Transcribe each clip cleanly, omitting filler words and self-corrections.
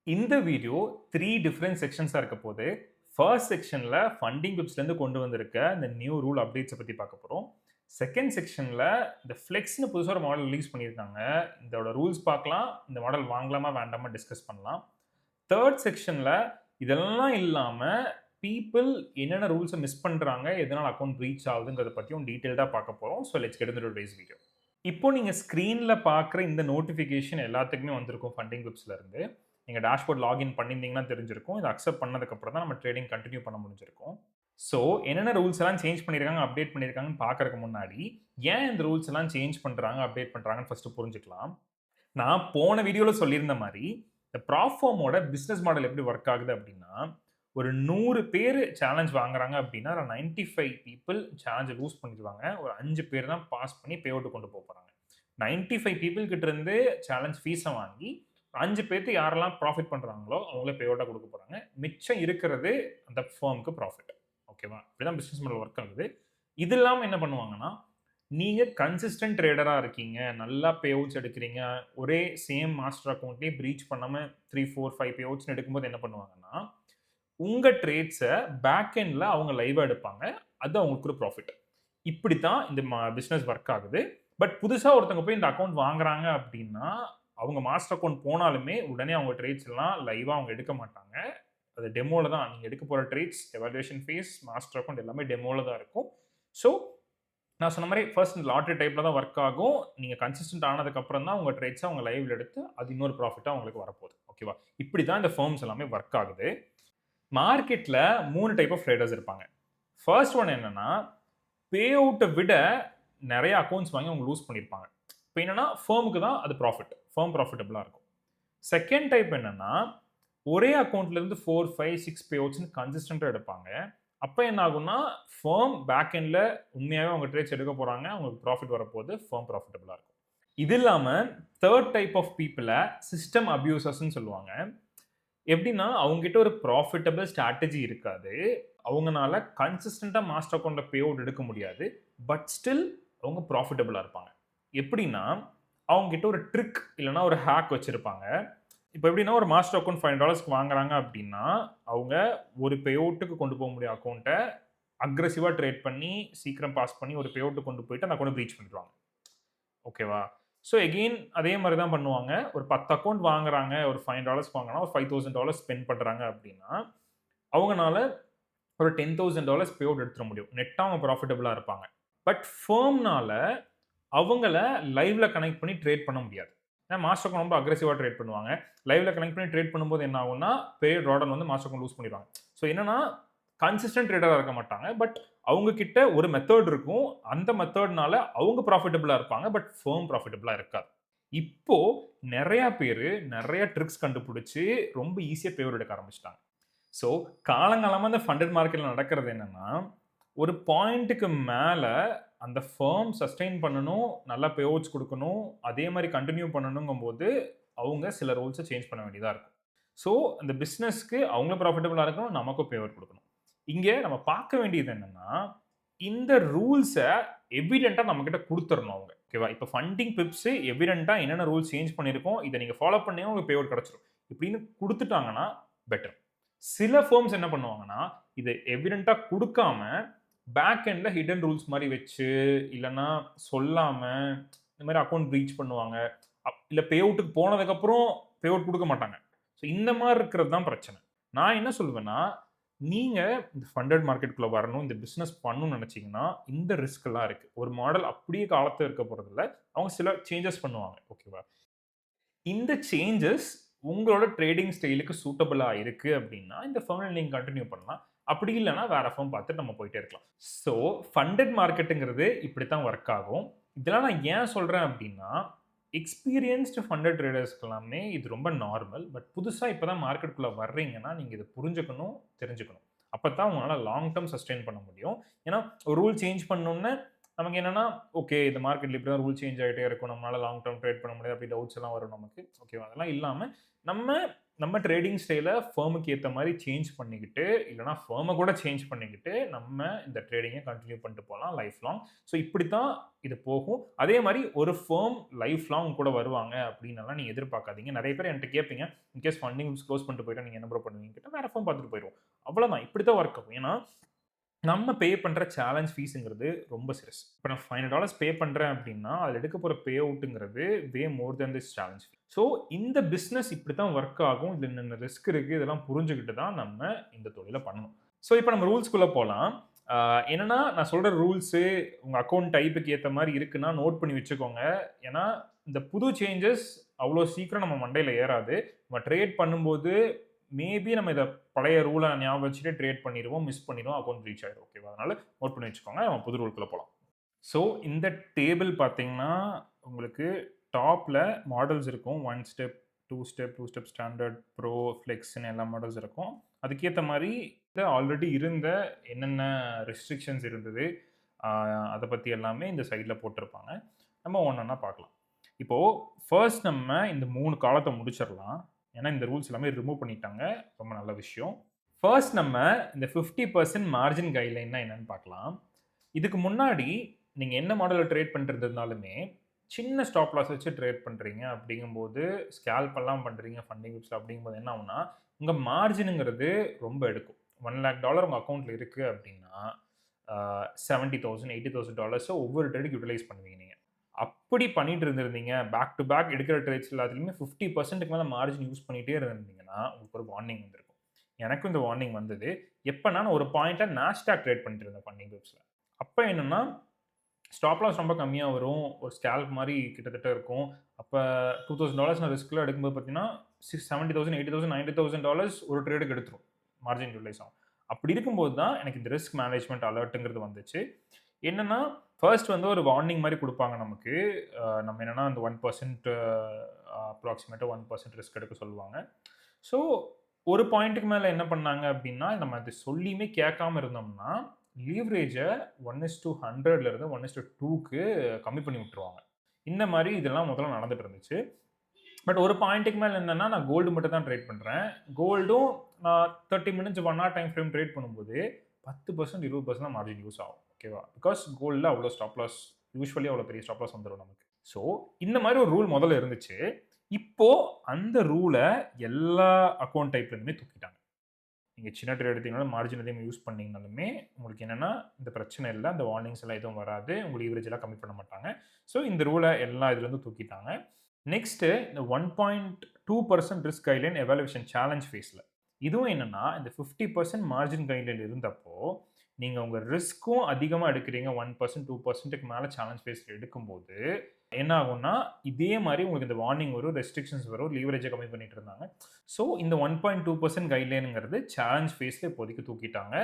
இந்த video 3 different செக்ஷன்ஸா இருக்க போது. ஃபர்ஸ்ட் செக்ஷன்ல ஃபண்டிங் பிப்ஸ்லேருந்து கொண்டு வந்திருக்க இந்த நியூ ரூல் அப்டேட்ஸ பத்தி பார்க்க போறோம். செகண்ட் செக்ஷன்ல இந்த ஃப்ளெக்ஸ்ன்னு புதுசா ஒரு மாடல் ரிலீஸ் பண்ணியிருக்காங்க. இதோட ரூல்ஸ் பார்க்கலாம். இந்த மாடல் வாங்கலாமா வேண்டாமா டிஸ்கஸ் பண்ணலாம். தேர்ட் செக்ஷன்ல இதெல்லாம் இல்லாம பீப்பிள் என்னென்ன ரூல்ஸ மிஸ் பண்றாங்க, எதனால அக்கவுண்ட் பிரீச் ஆகுதுங்கிறத பத்தியும் டீடைல்டா பார்க்க போறோம். So let's get into today's video. இப்போ நீங்க ஸ்க்ரீன்ல பார்க்குற இந்த நோட்டிஃபிகேஷன் எல்லாத்துக்குமே வந்திருக்கும் ஃபண்டிங் பிப்ஸ்ல இருந்து. நீங்க டேஷ்போர்ட் லாகின் பண்ணியிருந்தீங்கன்னா தெரிஞ்சிருக்கும். இத அக்செப்ட் பண்ணதுக்கப்புறம் தான் நம்ம ட்ரேடிங் கன்டின்யூ பண்ண முடிஞ்சிருக்கும். ஸோ என்னென்ன ரூல்ஸ் எல்லாம் சேஞ்ச் பண்ணியிருக்காங்க, அப்டேட் பண்ணியிருக்காங்கன்னு பார்க்கறதுக்கு முன்னாடி, ஏன் இந்த ரூல்ஸ் எல்லாம் சேஞ்ச் பண்றாங்க, அப்டேட் பண்றாங்கன்னு ஃபர்ஸ்ட் புரிஞ்சுக்கலாம். நான் போன வீடியோல சொல்லியிருந்த மாரி, இந்த ப்ராப்ஃபார்மோட பிசினஸ் மாடல் எப்படி வொர்க் ஆகுது அப்படின்னா, ஒரு 100 பேரு சேலஞ்ச் வாங்குறாங்க அப்படின்னா, அதுல 95 பீப்பிள் சேலஞ்ச லூஸ் பண்ணிருவாங்க. ஒரு 5 பேர் தான் பாஸ் பண்ணி பே அவுட் கொண்டு போறாங்க. 95 பீப்பிள் கிட்ட இருந்து சேலஞ்ச் ஃபீஸ வாங்கி 5 பேத்துக்கு யாரெல்லாம் ப்ராஃபிட் பண்றாங்களோ, அவங்களே பே அவுட்டா குடுக்க போறாங்க. மிச்சம் இருக்கிறது அந்த ஃபர்ம்க்கு ப்ராஃபிட். ஓகேவா? இப்படிதான் பிசினஸ் மாடல் வொர்க் ஆகுது. இது இல்லாம என்ன பண்ணுவாங்கன்னா, நீங்க கன்சிஸ்டன்ட் ட்ரேடரா இருக்கீங்க. நல்லா பே அவுட்ஸ் எடுக்கிறீங்க. ஒரே சேம் மாஸ்டர் அக்கவுண்ட்லயே பிரீச் பண்ணாம 3, 4, 5 பே அவுட்ஸ்ன்னு எடுக்கும்போது என்ன பண்ணுவாங்கன்னா, உங்க ட்ரேட்ஸ பேக் எண்ட்ல அவங்க லைவா எடுப்பாங்க. அது அவங்களுக்கு ஒரு ப்ராஃபிட். இப்படித்தான் இந்த பிசினஸ் வொர்க் ஆகுது. பட் புதுசா ஒருத்தவங்க போய் இந்த அக்கவுண்ட் வாங்குறாங்க அப்படின்னா, அவங்க மாஸ்டர் அக்கவுண்ட் போனாலுமே உடனே அவங்க ட்ரேட்ஸ் எல்லாம் லைவா அவங்க எடுக்க மாட்டாங்க. அது டெமோல தான். நீங்க எடுக்க போற trades, evaluation phase, master account எல்லாமே டெமோல தான் இருக்கும். ஸோ நான் சொன்ன மாரி ஃபர்ஸ்ட் இந்த லாட்டரி டைப்ல தான் வொர்க் ஆகும். நீங்க கன்சிஸ்டன்ட் ஆனதுக்கு அப்புறம் தான் உங்க ட்ரேட்ஸ அவங்க லைவ்ல எடுத்து அது இன்னொரு ப்ராஃபிட்டா உங்களுக்கு வரப்போகுது. ஓகேவா? இப்படி தான் இந்த ஃபர்ம்ஸ் எல்லாமே வொர்க் ஆகுது. மார்க்கெட்ல 3 டைப் ஆஃப் ட்ரேடர்ஸ் இருப்பாங்க. ஃபர்ஸ்ட் ஒன் என்னன்னா, பே அவுட்ட விட நெறைய அக்கவுண்ட்ஸ் வாங்கி அவங்க லூஸ் பண்ணியிருப்பாங்க. இப்ப என்னன்னா, ஃபர்ம்க்கு தான் அது ப்ராஃபிட். ஃபர்ம் ப்ராஃபிட்டபிளா இருக்கும். செகண்ட் டைப் என்னன்னா, ஒரே அக்கவுண்ட்ல இருந்து 4, 5, 6 பே அவுட்ஸ்ன்னு கன்சிஸ்டன்ட்டா எடுப்பாங்க. அப்ப என்ன ஆகும்னா, ஃபர்ம் பேக் எண்ட்ல உண்மையாவே அவங்க ட்ரேட்ஸ் எடுக்க போறாங்க. அவங்களுக்கு ப்ராஃபிட் வரப்போது. ஃபர்ம் ப்ராஃபிட்டபிளா இருக்கும். இது இல்லாம தேர்ட் டைப் ஆஃப் பீப்பிள சிஸ்டம் அபியூசர்ஸ்ன்னு சொல்லுவாங்க. எப்படின்னா, அவங்ககிட்ட ஒரு ப்ராஃபிட்டபிள் ஸ்ட்ராட்டஜி இருக்காது. அவங்கனால கன்சிஸ்டன்ட்டா மாஸ்டர் அக்கவுண்ட்ல பே அவுட் எடுக்க முடியாது. பட் ஸ்டில் அவங்க ப்ராஃபிட்டபிளா இருப்பாங்க. எப்படின்னா, அவங்ககிட்ட ஒரு ட்ரிக் இல்லன்னா ஒரு ஹேக் வச்சிருப்பாங்க. இப்ப எப்படின்னா, ஒரு மாஸ்டர் அக்கவுண்ட் $5க்கு வாங்குறாங்க அப்படின்னா, அவங்க ஒரு பே அவுட்க்கு கொண்டு போக முடிய அக்கவுண்ட்ட அக்ரெசிவா ட்ரேட் பண்ணி, சீக்கிரம் பாஸ் பண்ணி ஒரு பே அவுட்க்கு கொண்டு போயிட்டு அந்த அக்கவுண்ட்ட பிரீச் பண்ணிருவாங்க. ஓகேவா? ஸோ எகெயின் அதே மாரி தான் பண்ணுவாங்க. ஒரு 10 அக்கவுண்ட் வாங்குறாங்க. ஒரு $5 வாங்குனா, ஒரு $5000 ஸ்பெண்ட் பண்றாங்க அப்படின்னா, அவங்கனால ஒரு $10,000 பே அவுட் எடுத்துற முடியும். நெட்டா அவங்க ப்ராஃபிட்டபிளா இருப்பாங்க. பட் ஃபர்ம்னால அவங்கள லைவ்ல கனெக்ட் பண்ணி ட்ரேட் பண்ண முடியாது. ஏன்னா மாஸ்டர் அக்கவுண்ட் ரொம்ப அக்ரெசிவா ட்ரேட் பண்ணுவாங்க. லைவ்ல கனெக்ட் பண்ணி ட்ரேட் பண்ணும்போது என்ன ஆகும்னா, பெரிய ட்ராடன் வந்து மாஸ்டர் அக்கவுண்ட் லூஸ் பண்ணிருவாங்க. ஸோ என்னன்னா, கன்சிஸ்டன்ட் ட்ரேடரா இருக்க மாட்டாங்க. பட் அவங்க கிட்ட ஒரு மெத்தட் இருக்கும். அந்த மெத்தட்னால அவங்க ப்ராஃபிட்டபிளா இருப்பாங்க. பட் ஃபர்ம் ப்ராஃபிட்டபிளா இருக்காது. இப்போ நெறைய பேரு நெறைய ட்ரிக்ஸ் கண்டுபிடிச்சு ரொம்ப ஈஸியா பே எடுக்க ஆரம்பிச்சுட்டாங்க. ஸோ காலங்காலமா இந்த ஃபண்டட் மார்க்கெட்ல நடக்கிறது என்னன்னா, ஒரு பாயிண்ட்க்கு மேல அந்த ஃபர்ம் சஸ்டெயின் பண்ணணும், நல்லா பே அவுட்ஸ் குடுக்கணும், அதே மாரி கன்டின்யூ பண்ணணுங்கும்போது, அவங்க சில ரூல்ஸ சேஞ்ச் பண்ண வேண்டியதா இருக்கும். ஸோ அந்த பிசினஸ்க்கு அவங்களும் ப்ராஃபிட்டபிளா இருக்கணும், நமக்கும் பே அவுட் குடுக்கணும். இங்க நம்ம பார்க்க வேண்டியது என்னன்னா, இந்த ரூல்ஸ எவிடென்ட்டா நம்மகிட்ட குடுத்துறணும் அவங்க. ஓகேவா? இப்ப ஃபண்டிங் பிப்ஸ் எவிடென்ட்டா என்னென்ன ரூல்ஸ் சேஞ்ச் பண்ணியிருக்கோம், இத நீங்க ஃபாலோ பண்ணீங்கன்னா உங்களுக்கு பே அவுட் கிடைச்சிரும். இப்படின்னு குடுத்துட்டாங்கன்னா பெட்டர். சில ஃபர்ம்ஸ் என்ன பண்ணுவாங்கன்னா, இத எவிடென்ட்டா குடுக்காம, பேக் எண்ட்ல ஹிட்டன் ரூல்ஸ் மாரி வச்சு, இல்லன்னா சொல்லாம, இந்த மாரி அக்கவுண்ட் பிரீச் பண்ணுவாங்க. இல்ல பே அவுட்க்கு போனதுக்கப்புறம் பே அவுட் குடுக்க மாட்டாங்க. ஸோ இந்த மாரி இருக்கிறது தான் பிரச்சனை. நான் என்ன சொல்லுவேன்னா, நீங்க இந்த ஃபண்டட் மார்க்கெட்குள்ள வரணும், இந்த பிசினஸ் பண்ணணும்னு நெனச்சீங்கன்னா, இந்த ரிஸ்க் எல்லாம் இருக்கு. ஒரு மாடல் அப்படியே காலத்துல இருக்க போறதில்ல. அவங்க சில சேஞ்சஸ் பண்ணுவாங்க. ஓகேவா? இந்த சேஞ்சஸ் உங்களோட ட்ரேடிங் ஸ்டைலுக்கு சூட்டபிளா இருக்கு அப்படின்னா, இந்த ஃபர்ம்ல நீங்க கன்டின்யூ பண்ணலாம். அப்படி இல்லன்னா வேற ஃபர்ம் பார்த்துட்டு நம்ம போயிட்டே இருக்கலாம். ஸோ ஃபண்டட் மார்க்கெட்டுங்கிறது இப்படித்தான் வொர்க் ஆகும். இதெல்லாம் நான் ஏன் சொல்றேன் அப்படின்னா, எக்ஸ்பீரியன்ஸ்டு ஃபண்டட் ட்ரேடர்ஸ்க்கு எல்லாமே இது ரொம்ப நார்மல். பட் புதுசா இப்ப தான் மார்க்கெட்குள்ள வர்றீங்கன்னா, நீங்க இத புரிஞ்சுக்கணும், தெரிஞ்சுக்கணும். அப்பத்தான் உங்களால லாங் டெர்ம் சஸ்டெயின் பண்ண முடியும். ஏன்னா, ஒரு ரூல் சேஞ்ச் பண்ணோனே, நமக்கு என்னன்னா, ஓகே இந்த மார்க்கெட்ல இப்படி தான் ரூல் சேஞ்ச் ஆயிட்டே இருக்கும். நம்மளால லாங் டெர்ம் ட்ரேட் பண்ண முடியாது. அப்படி டவுட்ஸ் எல்லாம் வரும் நமக்கு. ஓகேவா? அதெல்லாம் இல்லாம நம்ம நம்ம ட்ரேடிங் ஸ்டைல ஃபர்முக்கு ஏத்த மாரி சேஞ்ச் பண்ணிக்கிட்டு, இல்லன்னா ஃபர்ம கூட சேஞ்ச் பண்ணிக்கிட்டு, நம்ம இந்த ட்ரேடிங்க கன்டின்யூ பண்ணிட்டு போலாம் லைஃப் லாங். ஸோ இப்படித்தான் இது போகும். அதே மாரி ஒரு ஃபர்ம் லைஃப் லாங் கூட வருவாங்க அப்படின்னெல்லாம் நீங்க எதிர்பார்க்காதீங்க. நெறைய பேர் என்ட்ட கேட்பீங்க, இன்கேஸ் ஃபண்டிங் க்ளோஸ் பண்ணிட்டு போயிட்டா நீங்க என்ன ப்ரோ பண்ணுவீங்கன்னு கேட்டா, வேற ஃபர்ம் பார்த்துட்டு போயிருவோம். அவ்வளோதான். இப்படித்தான் ஒர்க் ஆகும். ஏன்னா நம்ம பே பண்ற சேலஞ்ச் ஃபீஸ்ங்கிறது ரொம்ப சிறுசு. இப்ப நான் $500 பே பண்றேன் அப்டின்னா, அதுல எடுக்க போற பே அவுட்ங்கிறது way more than this challenge fee. So இந்த பிசினஸ் இப்படித்தான் ஒர்க் ஆகும். இதுல என்னென்ன ரிஸ்க் இருக்கு, இதெல்லாம் புரிஞ்சுகிட்டு தான் நம்ம இந்த தொழில பண்ணணும். ஸோ இப்ப நம்ம ரூல்ஸ்குள்ள போலாம். ஆ என்னன்னா, நான் சொல்ற ரூல்ஸு உங்க அக்கவுண்ட் டைப்க்கு ஏத்த மாரி இருக்குன்னா, நோட் பண்ணி வச்சுக்கோங்க. ஏன்னா, இந்த புது சேஞ்சஸ் அவ்ளோ சீக்கிரம் நம்ம மண்டையில ஏறாது. நம்ம ட்ரேட் பண்ணும்போது மேபி நம்ம இத பழைய ரூல ஞாபகம் வச்சுட்டு ட்ரேட் பண்ணிருவோம், மிஸ் பண்ணிருவோம், அக்கவுண்ட் ரீச் ஆயிரும். ஓகேவா? அதனால நோட் பண்ணி வச்சுக்கோங்க. நம்ம புது ரூல்குள்ள போலாம். ஸோ இந்த டேபிள் பார்த்தீங்கன்னா, உங்களுக்கு டாப்ல மாடல்ஸ் இருக்கும். 1 step, 2 step, 2 step standard, pro, ஃப்ளெக்ஸ்ன்னு எல்லா மாடல்ஸ் இருக்கும். அதுக்கேத்த மாரி ஆல்ரெடி இருந்த என்னென்ன ரெஸ்ட்ரிக்ஷன்ஸ் இருந்தது, ஆ அத பத்தி எல்லாமே இந்த சைட்ல போட்டிருப்பாங்க. நம்ம ஒண்ணொண்ணா பார்க்கலாம். இப்போ ஃபர்ஸ்ட் நம்ம இந்த 3 காலத்த முடிச்சிரலாம். ஏன்னா இந்த ரூல்ஸ் எல்லாமே ரிமூவ் பண்ணிட்டாங்க. ரொம்ப நல்ல விஷயம். ஃபர்ஸ்ட் நம்ம இந்த 50% மார்ஜின் கைட்லைன்னா என்னன்னு பார்க்கலாம். இதுக்கு முன்னாடி நீங்க என்ன மாடல்ல ட்ரேட் பண்ணிட்டு இருந்தாலுமே, சின்ன ஸ்டாப் லாஸ் வச்சு ட்ரேட் பண்றீங்க அப்படிங்கும்போது, ஸ்கேல்ப் எல்லாம் பண்றீங்க ஃபண்டிங் விப்ஸ்ல அப்படிங்கும்போது என்ன ஆகும்னா, உங்க மார்ஜின்ங்கிறது ரொம்ப எடுக்கும். $1,00,000 உங்க அக்கவுண்ட்ல இருக்கு அப்படின்னா, 70,000 $80,000 ஒவ்வொரு ட்ரேடுக்கு யுட்டிலைஸ் பண்ணுவீங்க நீங்க. அப்படி பண்ணிட்டு இருந்திருந்தீங்க, பேக் டூ பேக் எடுக்கிற ட்ரேட்ஸ் எல்லாத்துலயுமே 50%க்கு மேல மார்ஜின் யூஸ் பண்ணிட்டே இருந்தீங்கன்னா, உங்களுக்கு ஒரு வார்னிங் வந்திருக்கும். எனக்கும் இந்த வார்னிங் வந்தது. எப்பன்னா நான் ஒரு பாயிண்ட்ல நாஸ்டாக் ட்ரேட் பண்ணிட்டு இருந்தேன் ஃபண்டிங் குரூப்ஸ்ல. அப்ப என்னன்னா, ஸ்டாப் லாஸ் ரொம்ப கம்மியா வரும். ஒரு ஸ்கேல்ப் மாரி கிட்டத்தட்ட இருக்கும். அப்ப $2,000 நான் ரிஸ்க்ல எடுக்கும்போது பார்த்தீங்கன்னா, 70,000, 80,000, $90,000 ஒரு ட்ரேடுக்கு எடுத்துரும். மார்ஜின் யூட்டிலைஸ் ஆகும். அப்படி இருக்கும்போது தான் எனக்கு இந்த ரிஸ்க் மேனேஜ்மென்ட் அலர்ட்ங்கிறது வந்துச்சு. என்னன்னா, ஃபர்ஸ்ட் வந்து ஒரு வார்னிங் மாரி குடுப்பாங்க நமக்கு. நம்ம என்னன்னா அந்த 1% அப்ராக்ஸிமேட்டா 1% ரிஸ்க் எடுக்க சொல்லுவாங்க. ஸோ, ஒரு பாயிண்ட்க்கு மேல என்ன பண்ணாங்க அப்டின்னா, நம்ம அது சொல்லியுமே கேட்காம இருந்தோம்னா, லீவரேஜ 1:100ல இருந்து 1:2க்கு கம்மி பண்ணி விட்டுருவாங்க. இந்த மாரி இதெல்லாம் முதல்ல நடந்துட்டு இருந்துச்சு. பட் ஒரு பாயிண்ட்க்கு மேல என்னன்னா, நான் கோல்டு மட்டும் தான் ட்ரேட் பண்றேன். கோல்டும் நான் 30 minutes 1 hour time frame trade பண்ணும்போது 10% 20% தான் மார்ஜின் யூஸ் ஆகும். ஓகேவா? பிகாஸ் கோல்ட்ல அவ்ளோ ஸ்டாப் லாஸ் யூசுவலி அவ்ளோ பெரிய ஸ்டாப் லாஸ் வந்துரும் நமக்கு. ஸோ, இந்த மாரி ஒரு ரூல் முதல்ல இருந்துச்சு. இப்போ அந்த ரூல எல்லா அக்கவுண்ட் டைப்ல இருந்துமே தூக்கிட்டாங்க. நீங்க சின்ன ட்ரேட் எடுத்தீங்கனாலும், மார்ஜின் அதிகமா யூஸ் பண்ணீங்கனாலுமே, உங்களுக்கு என்னன்னா, இந்த பிரச்சனை இல்ல. அந்த வார்னிங்ஸ் எல்லாம் எதுவும் வராது. உங்க லீவரேஜ் எல்லாம் கம்மி பண்ண மாட்டாங்க. ஸோ, இந்த ரூல எல்லாம் இதுலருந்து தூக்கிட்டாங்க. நெக்ஸ்ட் இந்த 1.2% ரிஸ்க் கைட்லைன் எவாலுவேஷன் சேலஞ்ச் ஃபேஸ்ல. இதுவும் என்னன்னா, இந்த 50% மார்ஜின் கைட்லைன் இருந்தப்போ, நீங்க உங்க ரிஸ்க்கும் அதிகமா எடுக்கிறீங்க. 1%, 2%க்கு மேல சேலஞ்ச் ஃபேஸ்ல எடுக்கும்போது, என்ன ஆகும்னா, இதே மாரி உங்களுக்கு இந்த வார்னிங் வரும், ரெஸ்ட்ரிக்ஷன்ஸ் வரும், லீவரேஜ கம்மி பண்ணிட்டு இருந்தாங்க. ஸோ, இந்த 1.2% கைட்லைன்ங்கிறது சேலஞ்ச் ஃபேஸ்ல இப்போதைக்கு தூக்கிட்டாங்க.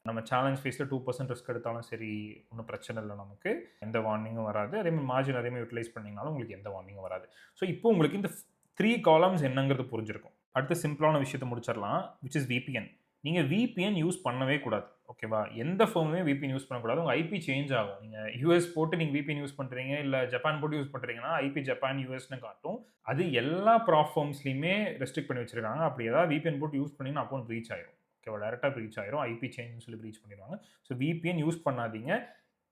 நம்ம சேலஞ்ச் ஃபேஸ்ல 2% ரிஸ்க் எடுத்தாலும் சரி, ஒண்ணும் பிரச்சனை இல்ல நமக்கு. எந்த வார்னிங்கும் வராது. அதே மாரி மார்ஜின் அதே மாரி யுட்டிலைஸ் பண்ணீங்கனாலும் உங்களுக்கு எந்த வார்னிங்கும் வராது. ஸோ, இப்போ உங்களுக்கு இந்த 3 காலம்ஸ் என்னங்கிறது புரிஞ்சிருக்கும். அடுத்து சிம்பிளான விஷயத்த முடிச்சிடலாம். Which is VPN. நீங்க VPN யூஸ் பண்ணவே கூடாது. ஓகேவா? எந்த ஃபோனுமே VPN யூஸ் பண்ணக்கூடாது. உங்க ஐபி சேஞ்ச் ஆகும். நீங்க US போட்டு நீங்க VPN யூஸ் பண்றீங்க, இல்ல ஜப்பான் போட்டு யூஸ் பண்றீங்கன்னா, ஐபி ஜப்பான், USன்னு காட்டும். அது எல்லா ப்ளாட்ஃபார்ம்ஸ்லயுமே ரெஸ்ட்ரிக்ட் பண்ணி வச்சிருக்காங்க. அப்படி ஏதாவது VPN போட்டு யூஸ் பண்ணீங்கன்னா அக்கவுண்ட் பிரீச் ஆயிரும். ஓகேவா? டைரக்ட்டா பிரீச் ஆயிரும். ஐபி சேஞ்ச்ன்னு சொல்லி பிரீச் பண்ணிருவாங்க. ஸோ VPN யூஸ் பண்ணாதீங்க.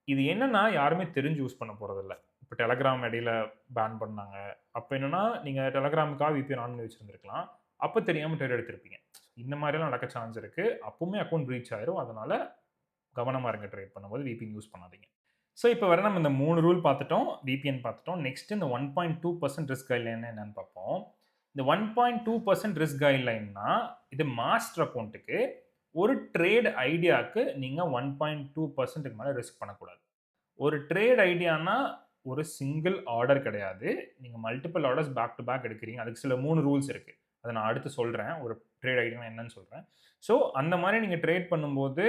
இது என்னன்னா, யாருமே தெரிஞ்சு யூஸ் பண்ண போறதில்ல. இப்ப Telegram இடையில பேன் பண்ணாங்க. அப்ப என்னன்னா, நீங்க Telegramக்காக VPN ஆன் பண்ணி வச்சிருந்திருக்கலாம். அப்ப தெரியாம ட்ரேட் எடுத்திருப்பீங்க. இந்த மாரிலாம் நடக்க சான்ஸ் இருக்கு. அப்பவுமே அக்கவுண்ட் பிரீச் ஆயிரும். அதனால கவனமா இருங்க ட்ரேட் பண்ணும்போது. VPN யூஸ் பண்ணாதீங்க. ஸோ, இப்ப வர நம்ம இந்த 3 ரூல் பார்த்துட்டோம். VPN பார்த்துட்டோம். நெக்ஸ்ட் இந்த 1.2% ரிஸ்க் கைட்லைன் என்னன்னு பார்ப்போம். இந்த 1.2% ரிஸ்க் கைட்லைன்னா, இது மாஸ்டர் அக்கவுண்ட்க்கு ஒரு ட்ரேட் ஐடியாக்கு நீங்க 1.2%க்கு மேல ரிஸ்க் பண்ணக்கூடாது. ஒரு ட்ரேட் ஐடியான்னா, ஒரு சிங்கிள் ஆர்டர் கிடையாது. நீங்க multiple orders back to back எடுக்கிறீங்க. அதுக்கு சில 3 ரூல்ஸ் இருக்கு. அத நான் அடுத்து சொல்றேன். ஒரு ட்ரேட் ஐடியானா என்னன்னு சொல்றேன். ஸோ, அந்த மாரி நீங்க ட்ரேட் பண்ணும்போது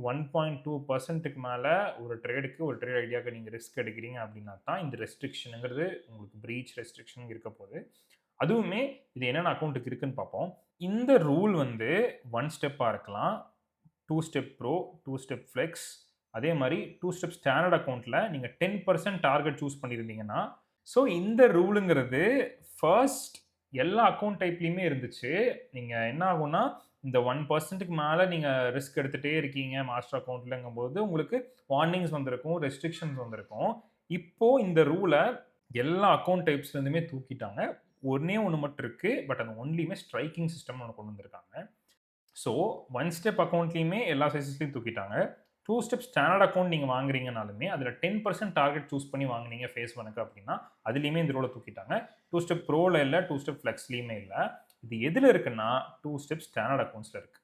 1.2%க்கு மேல ஒரு ட்ரேடுக்கு, ஒரு ட்ரேட் ஐடியாக்கு நீங்க ரிஸ்க் எடுக்கிறீங்க அப்படின்னா தான் இந்த ரெஸ்ட்ரிக்ஷன்ங்கிறது உங்களுக்கு பிரீச் ரெஸ்ட்ரிக்ஷன் இருக்க போது. அதுவுமே இது என்னென்ன அக்கவுண்ட்க்கு இருக்குன்னு பார்ப்போம். இந்த ரூல் வந்து 1 ஸ்டெப்பா இருக்கலாம். 2 ஸ்டெப் ப்ரோ, 2 ஸ்டெப் ஃப்ளெக்ஸ், அதே மாரி 2 ஸ்டெப் ஸ்டாண்டர்ட் அக்கவுண்ட்ல நீங்க 10% டார்கெட் சூஸ் பண்ணியிருந்தீங்கன்னா, ஸோ இந்த ரூலுங்கிறது ஃபர்ஸ்ட் எல்லா அக்கவுண்ட் டைப்லயுமே இருந்துச்சு. நீங்க என்ன ஆகும்னா, இந்த 1%க்கு மேல நீங்க ரிஸ்க் எடுத்துட்டே இருக்கீங்க மாஸ்டர் அக்கவுண்ட்லங்கும்போது, உங்களுக்கு வார்னிங்ஸ் வந்திருக்கும், ரெஸ்ட்ரிக்ஷன்ஸ் வந்திருக்கும். இப்போ இந்த ரூல எல்லா அக்கவுண்ட் டைப்ஸ்ல இருந்துமே தூக்கிட்டாங்க. ஒண்ணே ஒண்ணு மட்டும் இருக்கு. பட் அது ஒன்லியுமே ஸ்ட்ரைக்கிங் சிஸ்டம்னு ஒண்ணு கொண்டு வந்திருக்காங்க. ஸோ, 1 ஸ்டெப் அக்கவுண்ட்லயுமே எல்லா சைஸஸ்லயும் தூக்கிட்டாங்க. 2 ஸ்டெப் ஸ்டாண்டர்ட் அக்கவுண்ட் நீங்க வாங்குறீங்கனாலுமே, அதுல 10% டார்கெட் சூஸ் பண்ணி வாங்குனீங்க ஃபேஸ் 1க்கு அப்டின்னா, அதிலயுமே இந்த ரூல தூக்கிட்டாங்க. 2 ஸ்டெப் ப்ரோல இல்ல, 2 ஸ்டெப் ஃப்ளெக்ஸ்லயுமே இல்ல. இது எதுல இருக்குன்னா, 2 ஸ்டெப் ஸ்டாண்டர்ட் அக்கவுண்ட்ஸ்ல இருக்கு.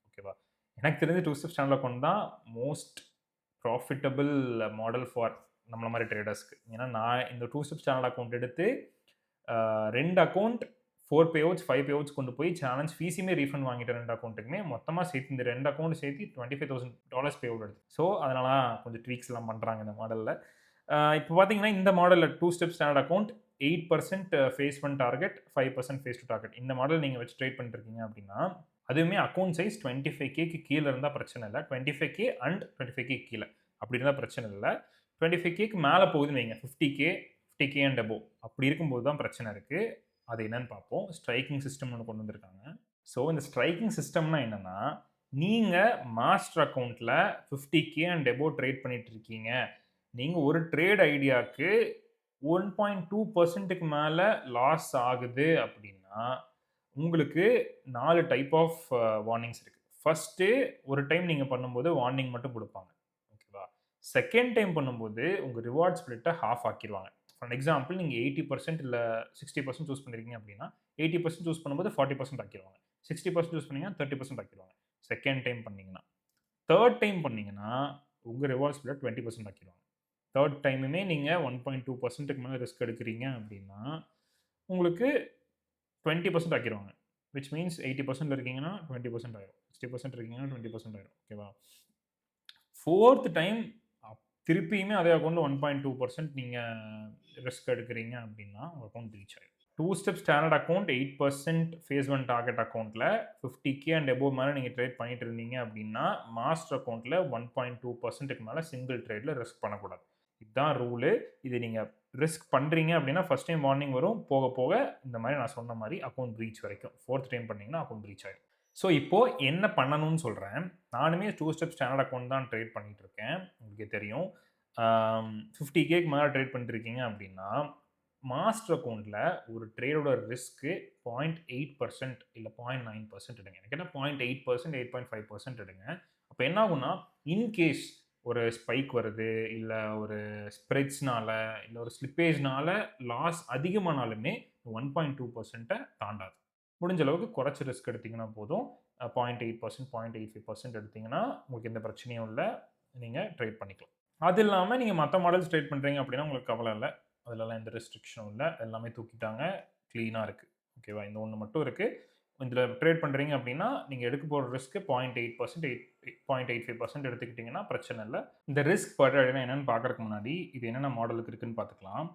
ஓகேவா? எனக்கு தெரிஞ்சு 2 ஸ்டெப் ஸ்டாண்டர்ட் அக்கவுண்ட் தான் மோஸ்ட் ப்ராஃபிட்டபிள் மாடல் ஃபார் நம்மள மாரி ட்ரேடர்ஸ்க்கு. ஏன்னா, நான் இந்த 2 ஸ்டெப் ஸ்டாண்டர்ட் அக்கவுண்ட் எடுத்து 2 அக்கவுண்ட் 4 பே அவுட்ஸ், 5 பே அவுட்ஸ் கொண்டு போய் சேலஞ்ச் ஃபீஸுமே ரீஃபண்ட் வாங்கிட்டேன் 2 அக்கவுண்ட்டுக்குமே. மொத்தமா சேர்த்து இந்த 2 அக்கவுண்ட் சேர்த்து $25,000 பே அவுட் எடுத்து. ஸோ, அதனால கொஞ்சம் ட்வீக்ஸ்லாம் பண்றாங்க இந்த மாடல்ல. இப்போ பார்த்தீங்கன்னா, இந்த மாடல்ல 2 step standard account 8% phase 1 target, 5% phase 2 target. இந்த மாடல் நீங்க வச்சு ட்ரேட் பண்ணிட்டு இருக்கீங்க அப்படின்னா, அதுவுமே அக்கவுண்ட் சைஸ் 25Kக்கு கீழ இருந்தா பிரச்சனை இல்ல. 25K அண்ட் 25K கீழ. அப்படி இருந்தா பிரச்சனை இல்ல. 25Kக்கு மேல போகுதுன்னு வைங்க. 50K and above. அப்படி இருக்கும்போது தான் பிரச்சனை இருக்கு. அது என்னன்னு பார்ப்போம். ஸ்ட்ரைக்கிங் சிஸ்டம்னு ஒண்ணு கொண்டு வந்திருக்காங்க. ஸோ, இந்த ஸ்ட்ரைக்கிங் சிஸ்டம்னா என்னன்னா, நீங்க மாஸ்டர் அக்கவுண்ட்ல 50K அண்ட் அபோவ் ட்ரேட் பண்ணிட்டு இருக்கீங்க. நீங்க ஒரு ட்ரேட் ஐடியாக்கு 1.2%க்கு மேல லாஸ் ஆகுது அப்படின்னா, உங்களுக்கு 4 டைப் ஆஃப் வார்னிங்ஸ் இருக்கு. ஃபர்ஸ்ட்டு ஒரு டைம் நீங்க பண்ணும்போது வார்னிங் மட்டும் குடுப்பாங்க. ஓகேவா? செகண்ட் டைம் பண்ணும்போது உங்க ரிவார்ட் ஸ்ப்ளிட்ட ஹால்ஃப் ஆக்கிருவாங்க. ஃபார் எக்ஸாம்பிள் நீங்க 80% இல்ல 60% சூஸ் பண்ணியிருக்கீங்க அப்படின்னா, 80% சூஸ் பண்ணும்போது 40% ஆக்கிருவாங்க. 60% சூஸ் பண்ணீங்கன்னா 30% ஆக்கிருவாங்க. செகண்ட் டைம் பண்ணீங்கன்னா. தேர்ட் டைம் பண்ணீங்கன்னா, உங்க ரிவார்ட் ஸ்ப்ளிட்ட 20% ஆக்கிருவாங்க. தேர்ட் டைமுமே நீங்க 1.2%க்கு மேல ரிஸ்க் எடுக்கிறீங்க அப்படின்னா, உங்களுக்கு 20% ஆக்கிருவாங்க. விச் மீன்ஸ் 80% இருக்கீங்கன்னா 20% ஆயிரும். 60% இருக்கீங்கன்னா 20% ஆயிரும். ஓகேவா? ஃபோர்த் டைம் திருப்பியுமே அதே அக்கவுண்ட்ல 1.2% நீங்க ரிஸ்க் எடுக்கிறீங்க அப்படின்னா, உங்க அக்கவுண்ட் ரீச் ஆயிரும். 2 step standard account 8% phase 1 target அக்கவுண்ட்ல 50K அண்ட் அபோவ் மேல நீங்க ட்ரேட் பண்ணிட்டு இருந்தீங்க அப்படின்னா, மாஸ்டர் அக்கவுண்ட்ல 1.2%க்கு மேல சிங்கிள் ட்ரேட்ல ரிஸ்க் பண்ணக்கூடாது. இதுதான் ரூலு. இது நீங்க ரிஸ்க் பண்றீங்க அப்படின்னா, ஃபர்ஸ்ட் டைம் வார்னிங் வரும். போக, போக இந்த மாரி நான் சொன்ன மாரி அக்கவுண்ட் ரீச் வரைக்கும். ஃபோர்த் டைம் பண்ணீங்கன்னா அக்கவுண்ட் ரீச் ஆயிரும். ஸோ, இப்போ என்ன பண்ணணும்னு சொல்றேன். நானுமே 2 ஸ்டெப் ஸ்டாண்டர்ட் அக்கவுண்ட் தான் ட்ரேட் பண்ணிட்டு இருக்கேன். உங்களுக்கே தெரியும். 50Kக்கு மேல ட்ரேட் பண்ணிட்டு இருக்கீங்க அப்படின்னா, மாஸ்டர் அக்கவுண்ட்ல ஒரு ட்ரேடோட ரிஸ்க் 0.8% இல்ல 0.9% எடுங்க. எனக்கு என்ன 0.8%, 8.5% எடுங்க. அப்ப என்ன ஆகும்னா, இன் கேஸ் ஒரு ஸ்பைக் வருது, இல்ல ஒரு ஸ்ப்ரெட்ஸ்னால, இல்ல ஒரு ஸ்லிப்பேஜ்னால லாஸ் அதிகமானாலுமே 1.2% தாண்டாது. முடிஞ்ச அளவுக்கு குறைச்சு ரிஸ்க் எடுத்தீங்கன்னா போதும். 0.8%, 0.85% எடுத்தீங்கன்னா, உங்களுக்கு எந்த பிரச்சனையும் இல்ல. நீங்க ட்ரேட் பண்ணிக்கலாம். அது இல்லாம நீங்க மத்த மாடல்ஸ் ட்ரேட் பண்றீங்க அப்படின்னா, உங்களுக்கு கவலை இல்ல. அதுலலாம் எந்த ரெஸ்ட்ரிக்ஷனும் இல்ல. எல்லாமே தூக்கிட்டாங்க. கிளீனா இருக்கு. ஓகேவா? இந்த ஒண்ணு மட்டும் இருக்கு. இதுல ட்ரேட் பண்றீங்க அப்படின்னா, நீங்க எடுக்க போற ரிஸ்க் 0.8%, 0.85% எடுத்துக்கிட்டீங்கன்னா பிரச்சனை இல்ல. இந்த ரிஸ்க் பெர் ட்ரேட்னா என்னன்னு பார்க்கறதுக்கு முன்னாடி, இது என்னென்ன மாடலுக்கு இருக்குன்னு பார்த்துக்கலாம்.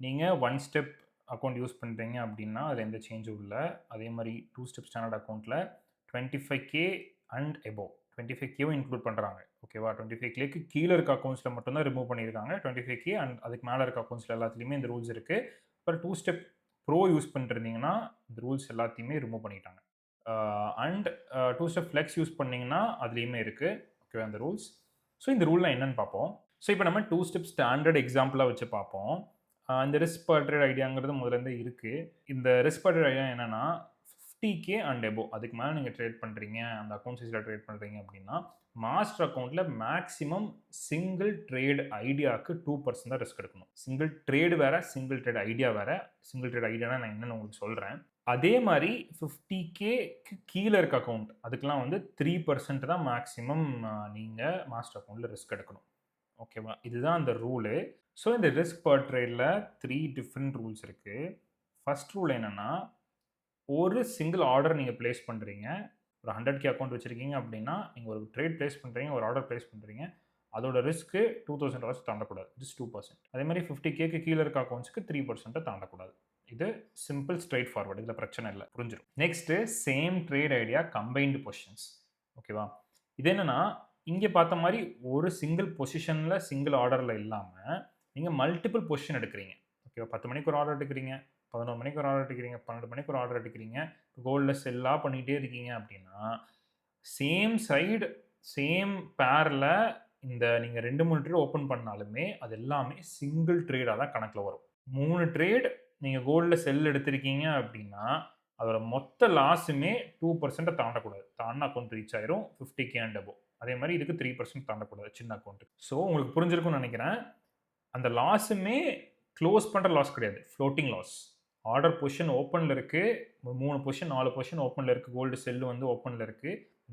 நீங்க 1 ஸ்டெப் அக்கவுண்ட் யூஸ் பண்றீங்க அப்படின்னா, அதுல எந்த சேஞ்சும் இல்ல. அதே மாரி 2 ஸ்டெப் ஸ்டாண்டர்ட் அக்கவுண்ட்ல 25K அண்ட் அபோவ் 25Kவும் இன்க்ளூட் பண்றாங்க. ஓகேவா? 25Kக்கு கீழ இருக்க அக்கவுண்ட்ஸ்ல மட்டும் தான் ரிமூவ் பண்ணியிருக்காங்க. 25K அண்ட் அதுக்கு மேல இருக்க அக்கவுண்ட்ஸ்ல எல்லாத்துலயுமே இந்த ரூல்ஸ் இருக்கு. அப்புறம் 2 ஸ்டெப் ப்ரோ யூஸ் பண்ணிருந்தீங்கன்னா, இந்த ரூல்ஸ் எல்லாத்தையுமே ரிமூவ் பண்ணிட்டாங்க. அண்ட் 2 ஸ்டெப் ஃப்ளெக்ஸ் யூஸ் பண்ணீங்கன்னா, அதுலயுமே இருக்கு. ஓகேவா? இந்த ரூல்ஸ். ஸோ இந்த ரூல்லாம் என்னன்னு பார்ப்போம். ஸோ இப்போ நம்ம 2 ஸ்டெப் ஸ்டாண்டர்ட் எக்ஸாம்பிளா வச்சு பார்ப்போம். இந்த ரிஸ்க் பெர் ட்ரேட் ஐடியாங்கிறது முதல்ல இருந்தே இருக்கு. இந்த ரிஸ்க் பெர் ட்ரேட் ஐடியா என்னன்னா, 50K அண்ட் அபோவ் அதுக்கு மேல நீங்க ட்ரேட் பண்றீங்க, அந்த அக்கவுண்ட் சைஸ்ல ட்ரேட் பண்றீங்க அப்படின்னா, மாஸ்டர் அக்கவுண்ட்ல மேக்ஸிமம் சிங்கிள் ட்ரேட் ஐடியாக்கு 2% தான் ரிஸ்க் எடுக்கணும். சிங்கிள் ட்ரேட் வேற, சிங்கிள் ட்ரேட் ஐடியா வேற. சிங்கிள் ட்ரேட் ஐடியானா நான் என்னன்னு உங்களுக்கு சொல்றேன். அதே மாரி 50Kக்கு கீழ இருக்க அக்கவுண்ட் அதுக்கெல்லாம் வந்து 3% தான் மேக்ஸிமம் நீங்க மாஸ்டர் அக்கவுண்ட்ல ரிஸ்க் எடுக்கணும். ஓகேவா? இதுதான் அந்த ரூலு. ஸோ இந்த ரிஸ்க் பெர் ட்ரேட்ல 3 டிஃபரெண்ட் ரூல்ஸ் இருக்கு. ஃபர்ஸ்ட் ரூல் என்னன்னா, ஒரு சிங்கிள் ஆர்டர் நீங்க பிளேஸ் பண்றீங்க. ஒரு 100K அக்கவுண்ட் வச்சிருக்கீங்க அப்படின்னா, நீங்க ஒரு ட்ரேட் பிளேஸ் பண்றீங்க, ஒரு ஆர்டர் பிளேஸ் பண்றீங்க. அதோட ரிஸ்க் $2,000 தாண்டக்கூடாது. ஜஸ்ட் 2%. அதே மாரி 50Kக்கு கீழ இருக்க அக்கவுண்ட்ஸ்க்கு 3% தாண்டக்கூடாது. இது சிம்பிள் ஸ்ட்ரெய்ட் ஃபார்வர்ட். இதுல பிரச்சனை இல்ல. புரிஞ்சிரும். Next same trade idea combined positions. ஓகேவா? இது என்னன்னா, இங்க பார்த்த மாரி ஒரு சிங்கிள் பொசிஷன்ல, சிங்கிள் ஆர்டர்ல இல்லாம, நீங்க மல்டிபிள் பொசிஷன் எடுக்கிறீங்க. ஓகேவா? 10 மணிக்கு ஒரு ஆர்டர் எடுக்கிறீங்க, 11 மணிக்கு ஒரு ஆர்டர் எடுக்கிறீங்க, 12 மணிக்கு ஒரு ஆர்டர் எடுக்கிறீங்க. கோல்ட்ல செல்லா பண்ணிட்டே இருக்கீங்க அப்படின்னா, சேம் சைடு, சேம் பேர்ல இந்த நீங்க 2, 3 ட்ரேட் ஓப்பன் பண்ணாலுமே, அது எல்லாமே சிங்கிள் ட்ரேடா தான் கணக்குல வரும். 3 ட்ரேட் நீங்க கோல்ட்ல செல் எடுத்திருக்கீங்க அப்படின்னா, அதோட மொத்த லாஸுமே 2% தாண்டக்கூடாது. தாண்டுனா அக்கவுண்ட் ரீச் ஆயிரும். 50K and above. அதே மாரி இதுக்கு 3% தாண்டக்கூடாது சின்ன அக்கவுண்ட்க்கு. ஸோ உங்களுக்கு புரிஞ்சிருக்கும்னு நெனைக்கிறேன். அந்த லாஸுமே க்ளோஸ் பண்ற லாஸ் கிடையாது. Floating loss. ஆர்டர் பொசிஷன் ஓப்பன்ல இருக்கு. 3 பொசிஷன், 4 பொசிஷன் ஓப்பன்ல இருக்கு. கோல்டு செல் வந்து ஓப்பன்ல இருக்கு.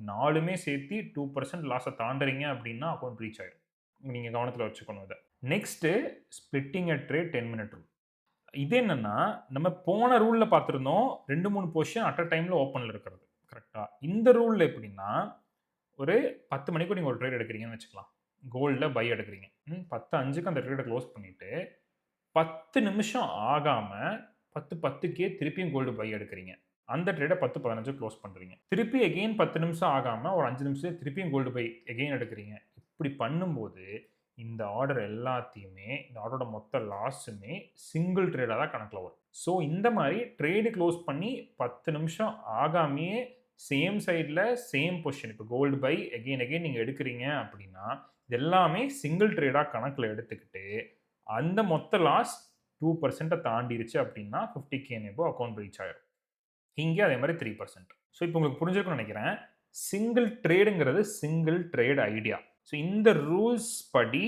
4மே சேர்த்து 2% லாஸ தாண்டுறீங்க அப்படின்னா அக்கவுண்ட் ரீச் ஆயிரும். நீங்க கவனத்துல வச்சுக்கணும் இத. நெக்ஸ்ட் ஸ்ப்ளிட்டிங் அ ட்ரேட் 10 மினிட் ரூல். இது என்னன்னா, நம்ம போன ரூல்ல பார்த்திருந்தோம். 2, 3 பொசிஷன் அட் அ டைம்ல ஓப்பன்ல இருக்கிறது. கரெக்ட்டா? இந்த ரூல்ல எப்படின்னா, ஒரு 10 மணிக்கு நீங்க ஒரு ட்ரேட் எடுக்கிறீங்கன்னு வச்சுக்கலாம். கோல்ட்ல பை எடுக்கிறீங்க. 10:05க்கு அந்த ட்ரேட குளோஸ் பண்ணிட்டு, 10 நிமிஷம் ஆகாம 10:10க்கே திருப்பியும் கோல்டு பை எடுக்கிறீங்க. அந்த ட்ரேட 10:15க்கு குளோஸ் பண்றீங்க. திருப்பி அகைன் 10 நிமிஷம் ஆகாம ஒரு 5 நிமிஷத்துல திருப்பியும் கோல்டு பை அகைன் எடுக்கிறீங்க. இப்படி பண்ணும்போது இந்த ஆர்டர் எல்லாத்தையுமே, இந்த ஆர்டரோட மொத்த லாஸுமே சிங்கிள் ட்ரேடா தான் கணக்குல வரும். ஸோ இந்த மாரி ட்ரேடு க்ளோஸ் பண்ணி 10 நிமிஷம் ஆகாமயே சேம் சைட்ல சேம் பொசிஷன் இப்போ கோல்டு பை அகைன் நீங்க எடுக்கிறீங்க அப்படின்னா, இது எல்லாமே சிங்கிள் ட்ரேடா கணக்குல எடுத்துக்கிட்டு, அந்த மொத்த லாஸ் 2% தாண்டிருச்சு அப்படின்னா 50K and above account reach ஆயிரும். இங்க அதே மாரி 3%. ஸோ இப்போ உங்களுக்கு புரிஞ்சிருக்கும்னு நெனைக்கிறேன். சிங்கிள் ட்ரேடுங்கிறது சிங்கிள் ட்ரேட் ஐடியா. ஸோ இந்த ரூல்ஸ் படி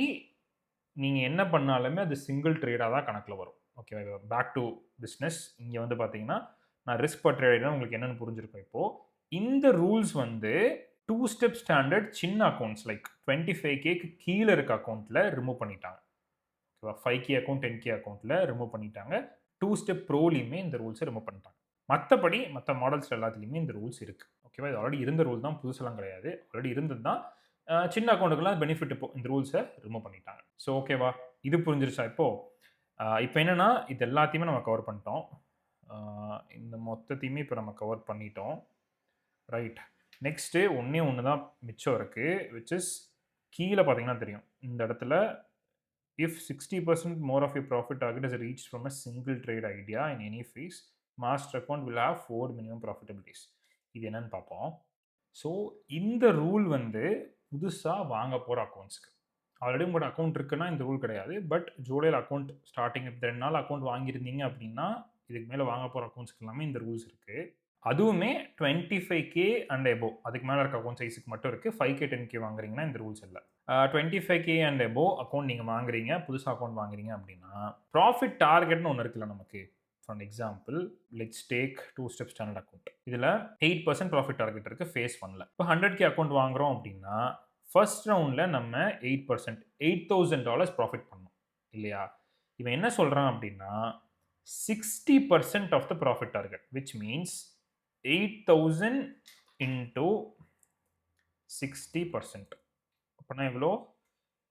நீங்க என்ன பண்ணாலுமே அது சிங்கிள் ட்ரேடா தான் கணக்குல வரும். ஓகேவா? Back to business. இங்க வந்து பார்த்தீங்கன்னா, நான் ரிஸ்க் பர் ட்ரேட்னா உங்களுக்கு என்னன்னு புரிஞ்சிருக்கும் இப்போ. இந்த ரூல்ஸ் வந்து 2 ஸ்டெப் ஸ்டாண்டர்ட் சின்ன அக்கவுண்ட்ஸ் லைக் 25Kக்கு கீழ இருக்க அக்கவுண்ட்ல ரிமூவ் பண்ணிட்டாங்க. ஓகேவா? 5K அக்கவுண்ட், 10K அக்கவுண்ட்ல ரிமூவ் பண்ணிட்டாங்க. 2 ஸ்டெப் ப்ரோலயுமே இந்த ரூல்ஸ ரிமூவ் பண்ணிட்டாங்க. மத்தபடி மத்த மாடல்ஸ் எல்லாத்துலயுமே இந்த ரூல்ஸ் இருக்கு. ஓகேவா? இது ஆல்ரெடி இருந்த ரூல் தான். புதுசெல்லாம் கிடையாது. ஆல்ரெடி இருந்தது தான். சின்ன அக்கவுண்ட்டுக்குலாம் பெனிஃபிட் இப்போ இந்த ரூல்ஸ ரிமூவ் பண்ணிட்டாங்க. ஸோ ஓகேவா? இது புரிஞ்சிருச்சா இப்போ? இப்போ என்னன்னா, இது எல்லாத்தையுமே நம்ம கவர் பண்ணிட்டோம். அ இந்த மொத்தத்தையுமே இப்போ நம்ம கவர் பண்ணிட்டோம். ரைட். நெக்ஸ்ட்டு ஒண்ணே ஒண்ணு தான் மிச்சம் இருக்கு. விச் இஸ் கீழ பார்த்தீங்கன்னா தெரியும். இந்த இடத்துல if 60% more of your profit target is reached from a single trade idea in any phase, master account will have 4 minimum profitabilities. இது என்னன்னு பார்ப்போம். ஸோ இந்த ரூல் வந்து புதுசா வாங்க போற அக்கவுண்ட்ஸ்க்கு. ஆல்ரெடி உங்களோட அக்கவுண்ட் இருக்குன்னா இந்த ரூல் கிடையாது. பட் ஜூலைல அக்கவுண்ட் ஸ்டார்ட்டிங் 2 நாள் அக்கவுண்ட் வாங்கியிருந்தீங்க அப்படின்னா, இதுக்கு மேல வாங்க போற அக்கவுண்ட்ஸ்க்கு எல்லாமே இந்த ரூல்ஸ் இருக்கு. அதுவுமே 25K அண்ட் அபோவ் அதுக்கு மேல இருக்க அக்கவுண்ட் சைஸ்க்கு மட்டும் இருக்கு. 5K, 10K வாங்குறீங்கன்னா இந்த ரூல்ஸ் இல்ல. 25K அண்ட் அபோவ் அக்கவுண்ட் நீங்க வாங்குறீங்க, புதுசா அக்கவுண்ட் வாங்குறீங்க அப்படின்னா, ப்ராஃபிட் டார்கெட்னு ஒண்ணு இருக்குல்ல நமக்கு. For example, let's take 2 step standard account. இதுல 8% ப்ராஃபிட் டார்கெட் இருக்கு ஃபேஸ் 1ல. இப்போ 100K அக்கவுண்ட் வாங்குறோம் அப்படின்னா, ஃபர்ஸ்ட் ரவுண்ட்ல நம்ம 8% $8,000 ப்ராஃபிட் பண்ணோம். இல்லையா? இவன் என்ன சொல்றான் அப்படின்னா, 60% of the profit target which means 8,000 into 60%. அப்பனா எவ்வளோ?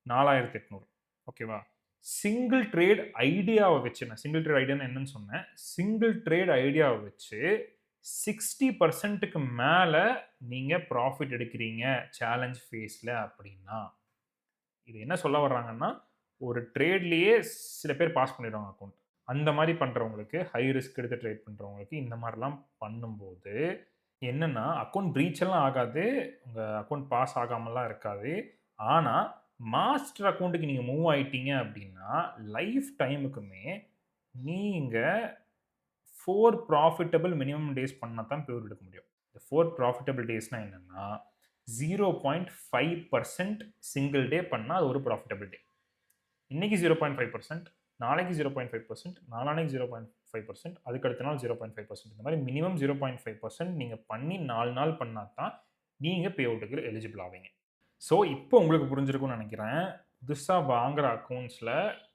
4,800. ஓகேவா? சிங்கிள் ட்ரேட் ஐடியாவை வச்சு, நான் சிங்கிள் ட்ரேட் ஐடியான்னு என்னன்னு சொன்னேன். சிங்கிள் ட்ரேட் ஐடியாவை வச்சு 60%க்கு மேல நீங்க ப்ராஃபிட் எடுக்கிறீங்க சேலஞ்ச் ஃபேஸ்ல அப்படின்னா, இது என்ன சொல்ல வர்றாங்கன்னா, ஒரு ட்ரேட்லயே சில பேர் பாஸ் பண்ணிடுவாங்க அக்கவுண்ட். அந்த மாரி பண்றவங்களுக்கு, ஹை ரிஸ்க் எடுத்து ட்ரேட் பண்றவங்களுக்கு இந்த மாரிலாம் பண்ணும்போது, என்னன்னா அக்கவுண்ட் பிரீச் எல்லாம் ஆகாது. உங்க அக்கவுண்ட் பாஸ் ஆகாமலாம் இருக்காது. ஆனா, மாஸ்டர் அக்கவுண்ட்க்கு நீங்க மூவ் ஆயிட்டீங்க அப்படின்னா, லைஃப் டைமுக்குமே நீங்க 4 ப்ராஃபிட்டபிள் மினிமம் டேஸ் பண்ணா தான் பேர் எடுக்க முடியும். இந்த 4 ப்ராஃபிட்டபிள் டேஸ்னா என்னன்னா, 0.5% சிங்கிள் டே பண்ணா அது ஒரு ப்ராஃபிட்டபிள் டே. இன்னைக்கு 0.5%, நாளைக்கு 0.5%, நாளான்னைக்கு 0.5%, அதுக்கு அடுத்த நாள் 0.5%. இந்த மாதிரி மினிமம் 0.5% நீங்க பண்ணி 4 நாள் பண்ணா தான் நீங்க பே அவுட்டுக்கு எலிஜிபிள் ஆவீங்க. ஸோ இப்போ உங்களுக்கு புரிஞ்சிருக்கும்னு நினைக்கிறேன். புதுசா வாங்குற அக்கவுண்ட்ஸ்ல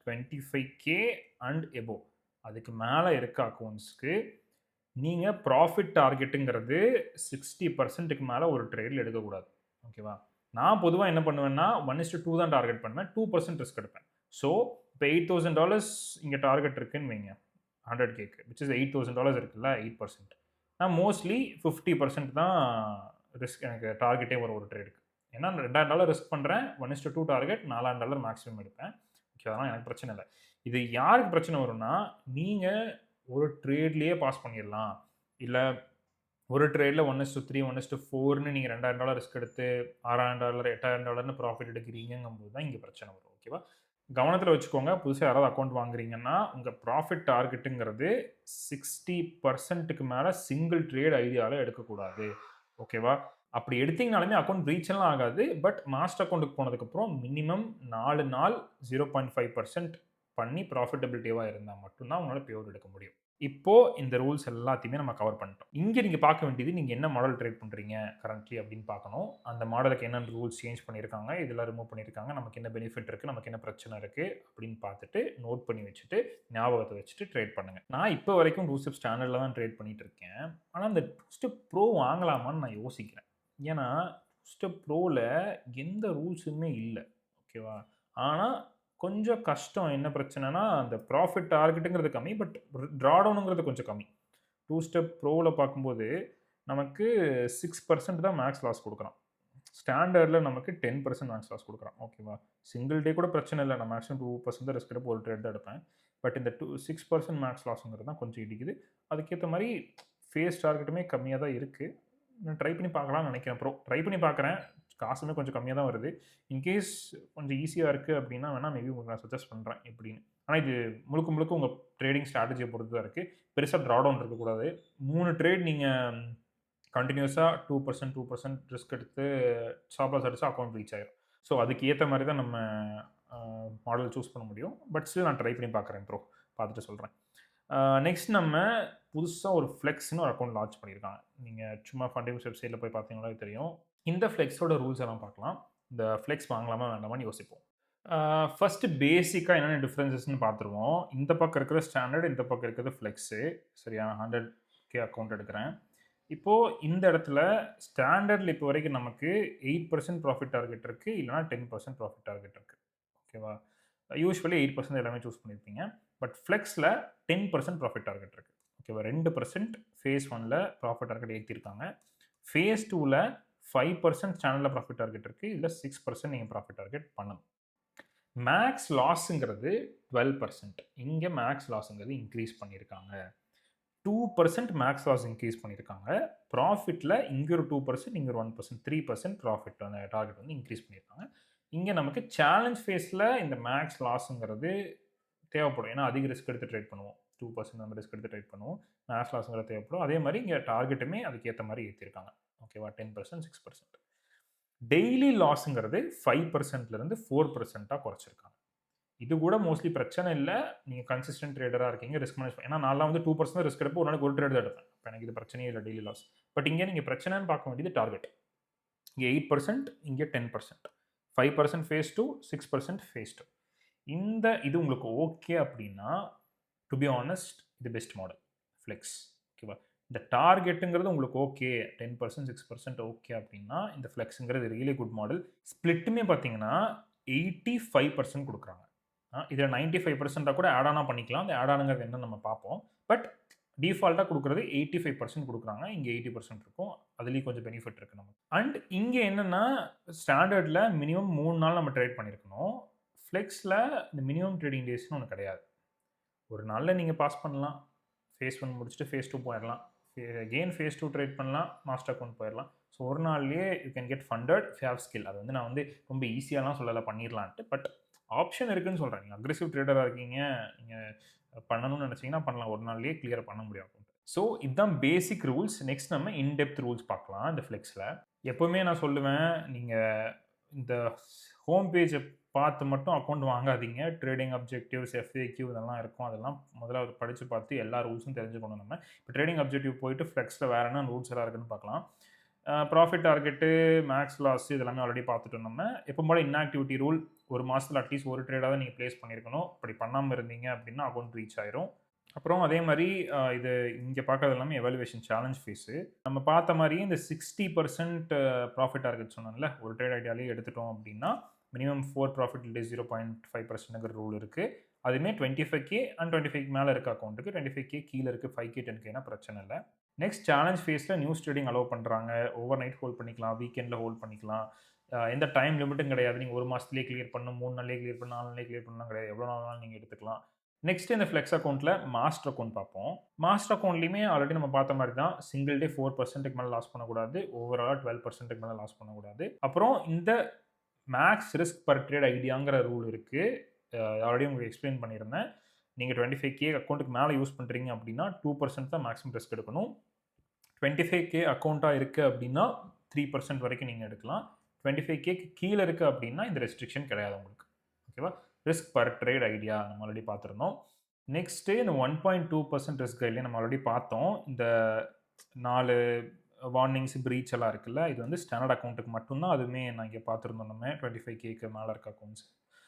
25K அண்ட் எபோவ் அதுக்கு மேல இருக்க அக்கவுண்ட்ஸ்க்கு நீங்க ப்ராஃபிட் டார்கெட்டுங்கிறது 60%க்கு மேல ஒரு ட்ரேட்ல எடுக்கக்கூடாது. ஓகேவா? நான் பொதுவா என்ன பண்ணுவேன்னா 1:2 தான் டார்கெட் பண்ணுவேன். 2% ரிஸ்க் எடுப்பேன். ஸோ இப்போ $8,000 இங்க டார்கெட் இருக்குன்னு வைங்க. 100Kக்கு விச் இஸ் $8,000 இருக்குல்ல 8%. நான் மோஸ்ட்லி 50% தான் ரிஸ்க் எனக்கு டார்கெட்டே வரும் ஒரு ட்ரேடுக்கு. ஏன்னா $2000 ரிஸ்க் பண்ணுறேன், 1:2 டார்கெட், $4000 மேக்ஸிமம் எடுப்பேன். ஓகே, அதெல்லாம் எனக்கு பிரச்சனை இல்ல. இது யாருக்கு பிரச்சனை வரும்னா, நீங்க ஒரு ட்ரேட்லயே பாஸ் பண்ணிறலாம். இல்ல ஒரு ட்ரேட்ல 1:3, 1:4ன்னு நீங்க $2000 ரிஸ்க் எடுத்து $6000, $8000ன்னு ப்ராஃபிட் எடுக்கிறீங்கங்கும்போது தான் இங்க பிரச்சனை வரும். ஓகேவா? கவனத்துல வச்சுக்கோங்க. புதுசா யாராவது அக்கவுண்ட் வாங்குறீங்கன்னா, உங்க ப்ராஃபிட் டார்கெட்ங்கிறது 60%க்கு மேல சிங்கிள் ட்ரேட் ஐடியால எடுக்கக்கூடாது. ஓகேவா? அப்படி எடுத்தீங்கனாலுமே அக்கவுண்ட் பிரீச் எல்லாம் ஆகாது. பட் மாஸ்டர் அக்கவுண்ட்க்கு போனதுக்கப்புறம் மினிமம் 4 நாள் 0.5% பண்ணி ப்ராஃபிட்டபிலிட்டிவா இருந்தா மட்டும் தான் உங்களால பியூர் எடுக்க முடியும். இப்போ இந்த ரூல்ஸ் எல்லாத்தையுமே நம்ம கவர் பண்ணிட்டோம். இங்க நீங்க பார்க்க வேண்டியது நீங்க என்ன மாடல் ட்ரேட் பண்றீங்க கரண்ட்லி அப்படின்னு பார்க்கணும். அந்த மாடலுக்கு என்னென்ன ரூல்ஸ் சேஞ்ச் பண்ணியிருக்காங்க, இதெல்லாம் ரிமூவ் பண்ணியிருக்காங்க, நமக்கு என்ன பெனிஃபிட் இருக்கு, நமக்கு என்ன பிரச்சனை இருக்கு அப்படின்னு பார்த்துட்டு நோட் பண்ணி வச்சுட்டு ஞாபகத்தை வச்சுட்டு ட்ரேட் பண்ணுங்க. நான் இப்போ வரைக்கும் 2 ஸ்டெப் ஸ்டாண்டர்ட்ல தான் ட்ரேட் பண்ணிட்டு இருக்கேன். ஆனா இந்த 2 ஸ்டெப் ப்ரோ வாங்கலாமான்னு நான் யோசிக்கிறேன். ஏன்னா 2 ஸ்டெப் ப்ரோல எந்த ரூல்ஸுமே இல்ல. ஓகேவா? ஆனா கொஞ்சம் கஷ்டம். என்ன பிரச்சனைனா, அந்த ப்ராஃபிட் டார்கெட்டுங்கிறது கம்மி. பட் ட்ராடவுனுங்கிறது கொஞ்சம் கம்மி. 2 ஸ்டெப் ப்ரோல பார்க்கும்போது, நமக்கு 6% தான் மேக்ஸ் லாஸ் குடுக்குறான். ஸ்டாண்டர்ட்ல நமக்கு 10% மேக்ஸ் லாஸ் குடுக்குறான். ஓகேவா? சிங்கிள் டே கூட பிரச்சனை இல்ல. நான் மேக்ஸிமம் 2% தான் ரிஸ்க் எடுத்து ஒரு ட்ரேட் தான் எடுப்பேன். பட் இந்த 6% மேக்ஸ் லாஸ்ங்கிறது தான் கொஞ்சம் இடிக்குது. அதுக்கேத்த மாரி ஃபேஸ் டார்கெட்டுமே கம்மியா தான் இருக்கு. நான் ட்ரை பண்ணி பார்க்கலாம்னு நினைக்கிறேன் ப்ரோ. ட்ரை பண்ணி பார்க்குறேன். காசுமே கொஞ்சம் கம்மியா தான் வருது. இன்கேஸ் கொஞ்சம் ஈஸியா இருக்கு அப்படின்னா வேணா மேபி உங்களுக்கு நான் சஜெஸ்ட் பண்றேன் எப்படின்னு. ஆனா இது முழுக்க முழுக்க உங்க ட்ரேடிங் ஸ்ட்ராட்டஜிய பொறுத்து தான் இருக்கு. பெருசா ட்ராடவுன் இருக்கக்கூடாது. 3 ட்ரேட் நீங்க கன்டினியூஸா 2%, 2% ரிஸ்க் எடுத்து ஸ்டாப் லாஸ் அடிச்சா அக்கவுண்ட் ரீச் ஆயிரும். ஸோ அதுக்கு ஏத்த மாரி தான் நம்ம அ மாடல் சூஸ் பண்ண முடியும். பட் ஸ்டில் நான் ட்ரை பண்ணி பார்க்குறேன் ப்ரோ. பார்த்துட்டு சொல்றேன். நெக்ஸ்ட் நம்ம புதுசா ஒரு ஃப்ளெக்ஸ்ன்னு ஒரு அக்கவுண்ட் லான்ச் பண்ணியிருக்காங்க. நீங்க சும்மா ஃபண்டிங்ஸ் வெப்சைட்ல போய் பார்த்தீங்கனாலே தெரியும். இந்த ஃப்ளெக்ஸோட ரூல்ஸ் எல்லாம் பார்க்கலாம். இந்த ஃப்ளெக்ஸ் வாங்கலாமா வேண்டாமான்னு யோசிப்போம். ஃபர்ஸ்ட் பேசிக்கா என்னென்ன டிஃபரன்ஸஸ்ன்னு பார்த்துருவோம். இந்த பக்கம் இருக்கிறது ஸ்டாண்டர்ட், இந்த பக்கம் இருக்கிறது ஃப்ளெக்ஸு. சரியா? 100K அக்கவுண்ட் எடுக்கிறேன். இப்போ இந்த இடத்துல ஸ்டாண்டர்ட்ல இப்போ வரைக்கும் நமக்கு 8% ப்ராஃபிட் டார்கெட் இருக்கு. இல்லன்னா 10% ப்ராஃபிட் டார்கெட் இருக்கு. ஓகேவா? யூசுவலி 8% எல்லாமே சூஸ் பண்ணியிருப்பீங்க. பட் ஃப்ளெக்ஸ்ல 10% ப்ராஃபிட் டார்கெட் இருக்கு. ஓகேவா? 2% ஃபேஸ் 1ல ப்ராஃபிட் டார்கெட் ஏத்திருக்காங்க. ஃபேஸ் 2ல 5% சேனல்ல ப்ராஃபிட் டார்கெட் இருக்கு. இதுல 6% நீங்க ப்ராஃபிட் டார்கெட் பண்ணணும். மேக்ஸ் லாஸ்ங்கிறது 12%. இங்க மேக்ஸ் லாஸ்ங்கிறது இன்கிரீஸ் பண்ணியிருக்காங்க. 2% மேக்ஸ் லாஸ் இன்கிரீஸ் பண்ணியிருக்காங்க. ப்ராஃபிட்ல இங்க ஒரு 2%, இங்க ஒரு 1%, 3% ப்ராஃபிட் அந்த டார்கெட் வந்து இன்கிரீஸ் பண்ணியிருக்காங்க. இங்க நமக்கு சேலஞ்ச் ஃபேஸ்ல இந்த மேக்ஸ் லாஸ்ங்கிறது தேவைப்படும். ஏன்னா அதிக ரிஸ்க் எடுத்து ட்ரேட் பண்ணுவோம். 2% அந்த ரிஸ்க் எடுத்து ட்ரேட் பண்ணுவோம். மேக்ஸ் லாஸ்ங்கிறது தேவைப்படும். அதே மாரி இங்க டார்கெட்டுமே அதுக்கு ஏத்த மாரி ஏத்திருக்காங்க. ஓகேவா? 10%, 6%. டெய்லி லாஸ்ங்கிறது 5%ல இருந்து 4%ஆ குறைச்சிருக்காங்க. இது கூட மோஸ்ட்லி பிரச்சனை இல்ல. நீங்க கன்சிஸ்டன்ட் ட்ரேடரா இருக்கீங்க. ரிஸ்க் மேனேஜ் ஏன்னா நான்லாம் வந்து 2% ரிஸ்க் எடுப்பேன். ஒரு நாளைக்கு ஒரு ட்ரேட் தான் எடுப்பேன். அப்ப எனக்கு இது பிரச்சனையே இல்ல டெய்லி லாஸ். பட் இங்க நீங்க பிரச்சனைன்னு பார்க்க வேண்டியது டார்கெட். இங்க 8%, இங்க 10%. 5% ஃபேஸ் 2, 6% ஃபேஸ் 2. இது உங்களுக்கு ஓகே அப்படின்னா, டு பி ஹானஸ்ட் இது பெஸ்ட் மாடல். ஃப்ளெக்ஸ். ஓகேவா? இந்த டார்கெட்டுங்கிறது உங்களுக்கு ஓகே. 10%, 6% ஓகே அப்படின்னா, இந்த ஃப்ளெக்ஸ்ங்கிறது ரியலி குட் மாடல். ஸ்ப்ளிட்டுமே பார்த்தீங்கன்னா, 85% குடுக்குறாங்க. இதில 95% கூட ஆட் ஆனா பண்ணிக்கலாம். அந்த ஆட் ஆனுங்கிறது என்னன்னு நம்ம பார்ப்போம். பட் டிஃபால்ட்டா குடுக்குறது 85% குடுக்குறாங்க. இங்க 80% இருக்கும். அதிலயும் கொஞ்சம் பெனிஃபிட் இருக்கு நமக்கு. அண்ட் இங்க என்னன்னா, ஸ்டாண்டர்ட்ல மினிமம் 3 நாள் நம்ம ட்ரேட் பண்ணியிருக்கணும். ஃப்ளெக்ஸ்ல இந்த மினிமம் ட்ரேடிங் டேஸ்ன்னு ஒண்ணு கிடையாது. ஒரு நாள்ல நீங்க பாஸ் பண்ணலாம். ஃபேஸ் 1 முடிச்சுட்டு ஃபேஸ் 2 போயிரலாம். அகைன் ஃபேஸ் 2 ட்ரேட் பண்ணலாம். மாஸ்டர் அக்கவுண்ட் போயிரலாம். ஸோ ஒரு நாள்லயே you can get funded if you have skill. அது வந்து நான் வந்து ரொம்ப ஈஸியாலாம் சொல்லல பண்ணிரலான்ட்டு. பட் ஆப்ஷன் இருக்குன்னு சொல்றேன். நீங்க அக்ரெசிவ் ட்ரேடரா இருக்கீங்க. நீங்க பண்ணணும்னு நினைச்சீங்கன்னா பண்ணலாம். ஒரு நாள்லயே கிளியர் பண்ண முடியும் அக்கவுண்ட். ஸோ இதுதான் பேசிக் ரூல்ஸ். நெக்ஸ்ட் நம்ம இன் டெப்த் ரூல்ஸ் பார்க்கலாம் இந்த ஃப்ளெக்ஸ்ல. எப்பவுமே நான் சொல்லுவேன், நீங்க இந்த ஹோம் பேஜ பார்த்து மட்டும் அக்கவுண்ட் வாங்காதீங்க. ட்ரேடிங் அப்ஜெக்டிவ்ஸ், எஃப்ஏக்யூ இதெல்லாம் இருக்கும். அதெல்லாம் முதல்ல படிச்சு பார்த்து எல்லா ரூல்ஸும் தெரிஞ்சுக்கணும் நம்ம. இப்போ ட்ரேடிங் அப்ஜெக்டிவ் போயிட்டு ஃப்ளெக்ஸ்ல வேற என்ன ரூல்ஸ் எல்லாம் இருக்குன்னு பார்க்கலாம். ப்ராஃபிட் டார்கெட்டு, மேக்ஸ் லாஸ் இதெல்லாமே ஆல்ரெடி பார்த்துட்டோம் நம்ம. எப்பவும் போல இன்ஆக்டிவிட்டி ரூல் 1 மாசத்துல அட்லீஸ்ட் ஒரு ட்ரேடாவது நீங்க பிளேஸ் பண்ணியிருக்கணும். அப்படி பண்ணாம இருந்தீங்க அப்படின்னா அக்கவுண்ட் ரீச் ஆயிரும். அப்புறம் அதே மாரி இது இங்க பார்க்கறது எல்லாமே எவாலுவேஷன் சேலஞ்ச் ஃபேஸு. நம்ம பார்த்த மாரியே இந்த 60% ப்ராஃபிட் டார்கெட் சொன்னேன்ல, ஒரு ட்ரேட் ஐடியாலயே எடுத்துட்டோம் அப்படின்னா, மினிமம் 4 ப்ராஃபிட் இல்டே 0.5%ங்கிற ரூல் இருக்கு. அதுவுமே 25K அண்ட் 25K மேல இருக்க அக்கவுண்ட்டுக்கு, 25K கீழ இருக்கு 5K, 10Kனா பிரச்சனை இல்ல. நெக்ஸ்ட் சேலஞ்ச் ஃபேஸ்ல நியூஸ் ட்ரேடிங் அலோவ் பண்றாங்க. ஓவர் நைட் ஹோல்ட் பண்ணிக்கலாம். வீக்கெண்ட்ல ஹோல்ட் பண்ணிக்கலாம். எந்த டைம் லிமிட்டும் கிடையாது. நீங்க 1 மாசத்திலேயே கிளியர் பண்ணணும், 3 நாள்லயே கிளியர் பண்ணணும், 4 நாள்லயே கிளியர் பண்ணணும்லாம் கிடையாது. எவ்வளோ நாள் வேணாலும் நீங்க எடுத்துக்கலாம். நெக்ஸ்ட் இந்த ஃப்ளெக்ஸ் அக்கவுண்ட்ல மாஸ்டர் அக்கவுண்ட் பார்ப்போம். மாஸ்டர் அக்கவுண்ட்லயுமே ஆல்ரெடி நம்ம பார்த்த மாரி தான். சிங்கிள் டே 4% மேல லாஸ் பண்ணக்கூடாது. ஓவராலா 12% மேல லாஸ் பண்ணக்கூடாது. அப்புறம் இந்த மேக்ஸ் ரிஸ்க் பெர் ட்ரேட் ஐடியாங்கிற ரூல் இருக்கு. ஆல்ரெடி உங்களுக்கு எக்ஸ்பிளைன் பண்ணியிருந்தேன். நீங்க 25K அக்கவுண்ட்டுக்கு மேல யூஸ் பண்றீங்க அப்படின்னா 2% தான் மேக்ஸிமம் ரிஸ்க் எடுக்கணும். 25K அக்கவுண்ட்டா இருக்கு அப்படின்னா 3% வரைக்கும் நீங்க எடுக்கலாம். 25Kக்கு கீழ இருக்கு அப்படின்னா இந்த ரெஸ்ட்ரிக்ஷன் கிடையாது உங்களுக்கு. ஓகேவா? ரிஸ்க் பெர் ட்ரேட் ஐடியா நம்ம ஆல்ரெடி பார்த்திருந்தோம். நெக்ஸ்ட் இந்த 1.2% ரிஸ்க் கைட்லைன் நம்ம ஆல்ரெடி பார்த்தோம். இந்த 4 வார்னிங்ஸ், பிரீச் எல்லாம் இருக்குல்ல. இது வந்து ஸ்டாண்டர்ட் அக்கவுண்ட்டுக்கு மட்டும் தான். அதுவுமே நான் இங்க பார்த்திருந்தோம் நம்ம 25Kக்கு மேல இருக்க அக்கவுண்ட்ஸ்.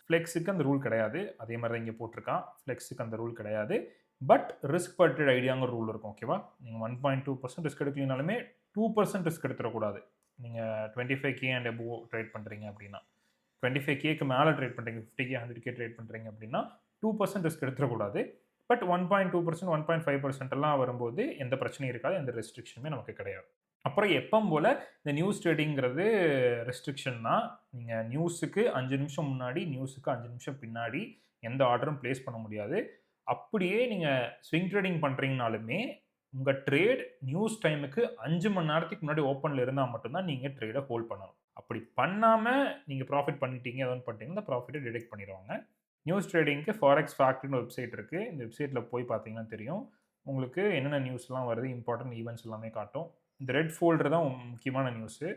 ஃப்ளெக்ஸுக்கு அந்த ரூல் கிடையாது. அதே மாரி தான் இங்க போட்டிருக்கான். ஃப்ளெக்ஸுக்கு அந்த ரூல் கிடையாது. பட் ரிஸ்க் பெர் ட்ரேட் ஐடியாங்கிற ரூல் இருக்கும். ஓகேவா? நீங்க 1.2% ரிஸ்க் எடுக்கலனாலுமே 2% ரிஸ்க் எடுத்துறக்கூடாது. நீங்க 25K அண்ட் அபோவ் ட்ரேட் பண்றீங்க அப்படின்னா. 25Kக்கு மேல ட்ரேட் பண்றீங்க, 50K, 100K ட்ரேட் பண்றீங்க அப்படின்னா 2% ரிஸ்க் எடுத்துறக்கூடாது. பட் 1.2%, 1.5% எல்லாம் வரும்போது எந்த பிரச்சனையும் இருக்காது. எந்த ரெஸ்ட்ரிக்ஷனுமே நமக்கு கிடையாது. அப்புறம் எப்பவும் போல இந்த நியூஸ் ட்ரேடிங்கிறது ரெஸ்ட்ரிக்ஷன் தான். நீங்க நியூஸுக்கு 5 நிமிஷம் முன்னாடி, நியூஸுக்கு 5 நிமிஷம் பின்னாடி எந்த ஆர்டரும் பிளேஸ் பண்ண முடியாது. அப்படியே நீங்க ஸ்விங் ட்ரேடிங் பண்றீங்கனாலுமே, உங்க ட்ரேட் நியூஸ் டைமுக்கு 5 மணி நேரத்துக்கு முன்னாடி ஓப்பன்ல இருந்தா மட்டும் தான் நீங்க ட்ரேட ஹோல்ட் பண்ணணும். அப்படி பண்ணாம நீங்க ப்ராஃபிட் பண்ணிட்டீங்க, ஏர்ன் பண்ணிட்டீங்கன்னா, அந்த ப்ராஃபிட்ட டிடக்ட் பண்ணிருவாங்க. நியூஸ் ட்ரேடிங்க்கு ஃபாரெக்ஸ் ஃபேக்ட்ரின்னு வெப்சைட் இருக்கு. இந்த வெப்சைட்ல போய் பார்த்தீங்கன்னா தெரியும். உங்களுக்கு என்னென்ன நியூஸ்லாம் வருது, இம்பார்ட்டன்ட் ஈவென்ட்ஸ் எல்லாமே காட்டும். இந்த ரெட் ஃபோல்டர் தான் முக்கியமான நியூஸு.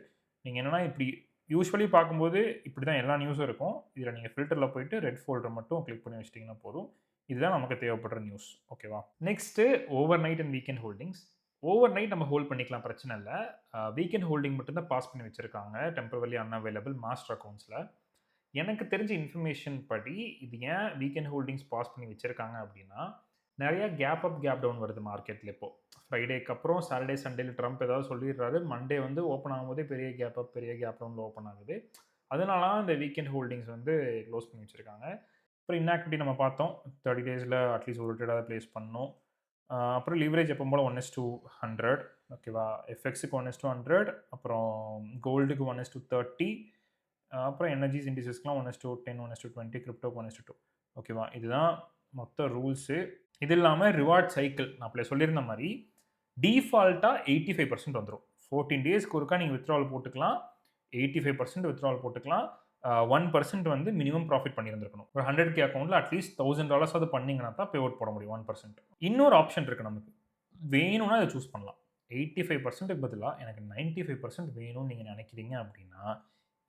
நீங்க என்னன்னா இப்படி யூசுவலி பார்க்கும்போது இப்படி தான் எல்லா நியூஸும் இருக்கும். இதில நீங்க ஃபில்டர்ல போயிட்டு ரெட் ஃபோல்டர் மட்டும் கிளிக் பண்ணி வச்சுட்டீங்கன்னா போதும். இதுதான் நமக்கு தேவைப்படுற நியூஸ். ஓகேவா? Next over night and weekend holdings. Over night நம்ம ஹோல்ட் பண்ணிக்கலாம், பிரச்சனை இல்ல. வீக்கெண்ட் ஹோல்டிங் மட்டும் தான் பாஸ் பண்ணி வச்சிருக்காங்க. டெம்பரவரிலி அன்அவைலபிள் மாஸ்டர் அக்கவுண்ட்ஸ்ல. எனக்கு தெரிஞ்ச இன்ஃபர்மேஷன் படி இது ஏன் வீக்கெண்ட் ஹோல்டிங்ஸ் பாஸ் பண்ணி வச்சிருக்காங்க அப்படின்னா, நெறைய கேப் அப், கேப் டவுன் வருது மார்க்கெட்ல இப்போ. ஃப்ரைடேக்கு அப்புறம் சாட்டர்டே, சண்டேல ட்ரம்ப் ஏதாவது சொல்லிடுறாரு. மண்டே வந்து ஓப்பன் ஆகும்போதே பெரிய கேப் அப், பெரிய கேப் டவுன்ல ஓப்பன் ஆகுது. அதனால தான் இந்த வீக்கெண்ட் ஹோல்டிங்ஸ் வந்து க்ளோஸ் பண்ணி வச்சிருக்காங்க. அப்புறம் இன்ஆக்டிவிட்டி நம்ம பார்த்தோம். 30 டேஸ்ல அட்லீஸ்ட் ஒரு ட்ரேடாவது பிளேஸ் பண்ணணும். அப்புறம் லிவரேஜ் எப்பவும் போல 1:100. ஓகேவா? எஃப்எக்ஸுக்கு 1:100, அப்புறம் கோல்டுக்கு 1:30, அப்புறம் எனர்ஜீஸ் இண்டிசஸ்க்குலாம் 1:10, 1:20, கிரிப்டோக்கு 1:2. ஓகேவா? இதுதான் மொத்த ரூல்ஸு. இது இல்லாம ரிவார்ட் சைக்கிள் நான் அப்பலே சொல்லியிருந்த மாரி, டிஃபால்ட்டா 85% வந்துரும். 14 டேஸ்க்கு ஒருக்கா நீங்க வித்ட்ராவல் போட்டுக்கலாம். 85% வித்ட்ராவல் போட்டுக்கலாம். 1% வந்து மினிமம் ப்ராஃபிட் பண்ணியிருந்திருக்கணும். ஒரு 100K அக்கவுண்ட்ல அட்லீஸ்ட் $1000 பண்ணீங்கன்னா தான் பே அவுட் போட முடியும் 1%. இன்னொரு ஆப்ஷன் இருக்கு நமக்கு. வேணும்னா இத சூஸ் பண்ணலாம். 85%க்கு பதிலா எனக்கு 95% வேணும்னு நீங்க நினைக்கிறீங்க அப்படின்னா,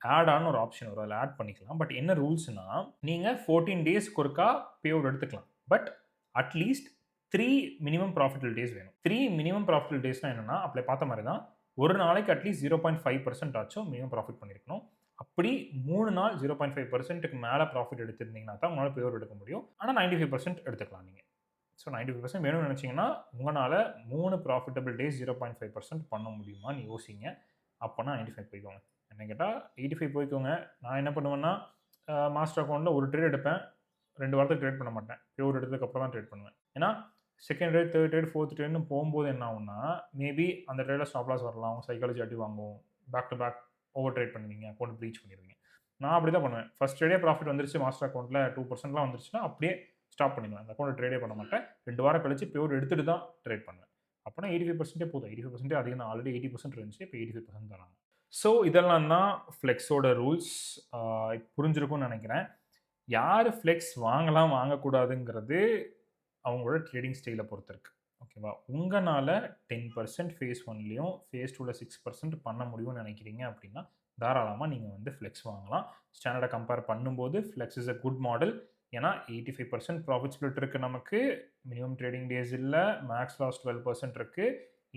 ஆட் ஆன்னு ஒரு ஆப்ஷன் வரும். அதில ஆட் பண்ணிக்கலாம். பட் என்ன ரூல்ஸ்னா, நீங்க 14 டேஸ்க்கு ஒருக்கா பே அவுட் எடுத்துக்கலாம். But at least 3 minimum profitable days வேணும். 3 மினிமம் ப்ராஃபிட்டபிள் டேஸ்னா என்னன்னா, அப்பலே பார்த்த மாரி தான். ஒரு நாளைக்கு அட்லீஸ்ட் 0.5% ஆச்சும் மினிமம் ப்ராஃபிட் பண்ணியிருக்கணும். அப்படி 3 நாள் 0.5%க்கு மேல ப்ராஃபிட் எடுத்திருந்தீங்கன்னா தான் உங்களால பே அவுட் எடுக்க முடியும். ஆனா 95% எடுத்துக்கலாம் நீங்க. ஸோ 95% வேணும்னு நினைச்சீங்கன்னா, உங்கனால 3 ப்ராஃபிட்டபிள் டேஸ் 0.5% பண்ண முடியுமான்னு யோசிங்க. அப்பன்னா 95 போய்க்கோங்க. என்ன கேட்டா 85 போய்க்கோங்க. நான் என்ன பண்ணுவேன்னா, மாஸ்டர் அக்கவுண்ட்ல ஒரு ட்ரேட் எடுப்பேன். 2 வாரத்துக்கு ட்ரேட் பண்ண மாட்டேன். பே அவுட் எடுத்ததுக்கு அப்புறம் தான் ட்ரேட் பண்ணுவேன். ஏன்னா, second trade, third trade, fourth ட்ரேட்ன்னு போம்போது என்ன ஆகும்னா, மேபி அந்த ட்ரேட்ல ஸ்டாப் லாஸ் வரலாம். சைக்காலஜி அடி வாங்கும். Back to back over trade பண்ணுவீங்க. அக்கவுண்ட் ப்ரீச் பண்ணிருவீங்க. நான் அப்படி தான் பண்ணுவேன். ஃபர்ஸ்ட் ட்ரேடே ப்ராஃபிட் வந்துருச்சு மாஸ்டர் அக்கவுண்ட்ல 2%லாம் வந்துருச்சுன்னா, அப்படியே ஸ்டாப் பண்ணிடுவேன். அந்த அக்கவுண்ட்ல ட்ரேடே பண்ண மாட்டேன். 2 வாரம் கழிச்சு பே அவுட் எடுத்துட்டு தான் ட்ரேட் பண்ணுவேன். அப்பன்னா 85% போதும். 85% அதிகம் தான். ஆல்ரெடி 80% இருந்துச்சு. இப்போ 85% தராங்க. ஸோ இதெல்லாம் தான் ஃப்ளெக்ஸோட ரூல்ஸ். புரிஞ்சிருக்கும்னு நினைக்கிறேன். யாரு ஃப்ளெக்ஸ் வாங்கலாம், வாங்கக்கூடாதுங்கிறது அவங்களோட ட்ரேடிங் ஸ்டைல பொறுத்து இருக்கு. ஓகேவா? உங்கனால 10% ஃபேஸ் 1லயும், ஃபேஸ் 2ல 6% பண்ண முடியும்னு நினைக்கிறீங்க அப்படின்னா, தாராளமா நீங்க வந்து ஃப்ளெக்ஸ் வாங்கலாம். ஸ்டாண்டர்ட கம்பேர் பண்ணும்போது flex is a good model. ஏன்னா 85% ப்ராஃபிட் ஸ்ப்ளிட் இருக்கு நமக்கு. மினிமம் ட்ரேடிங் டேஸ் இல்ல. மேக்ஸ் லாஸ் 12% இருக்கு.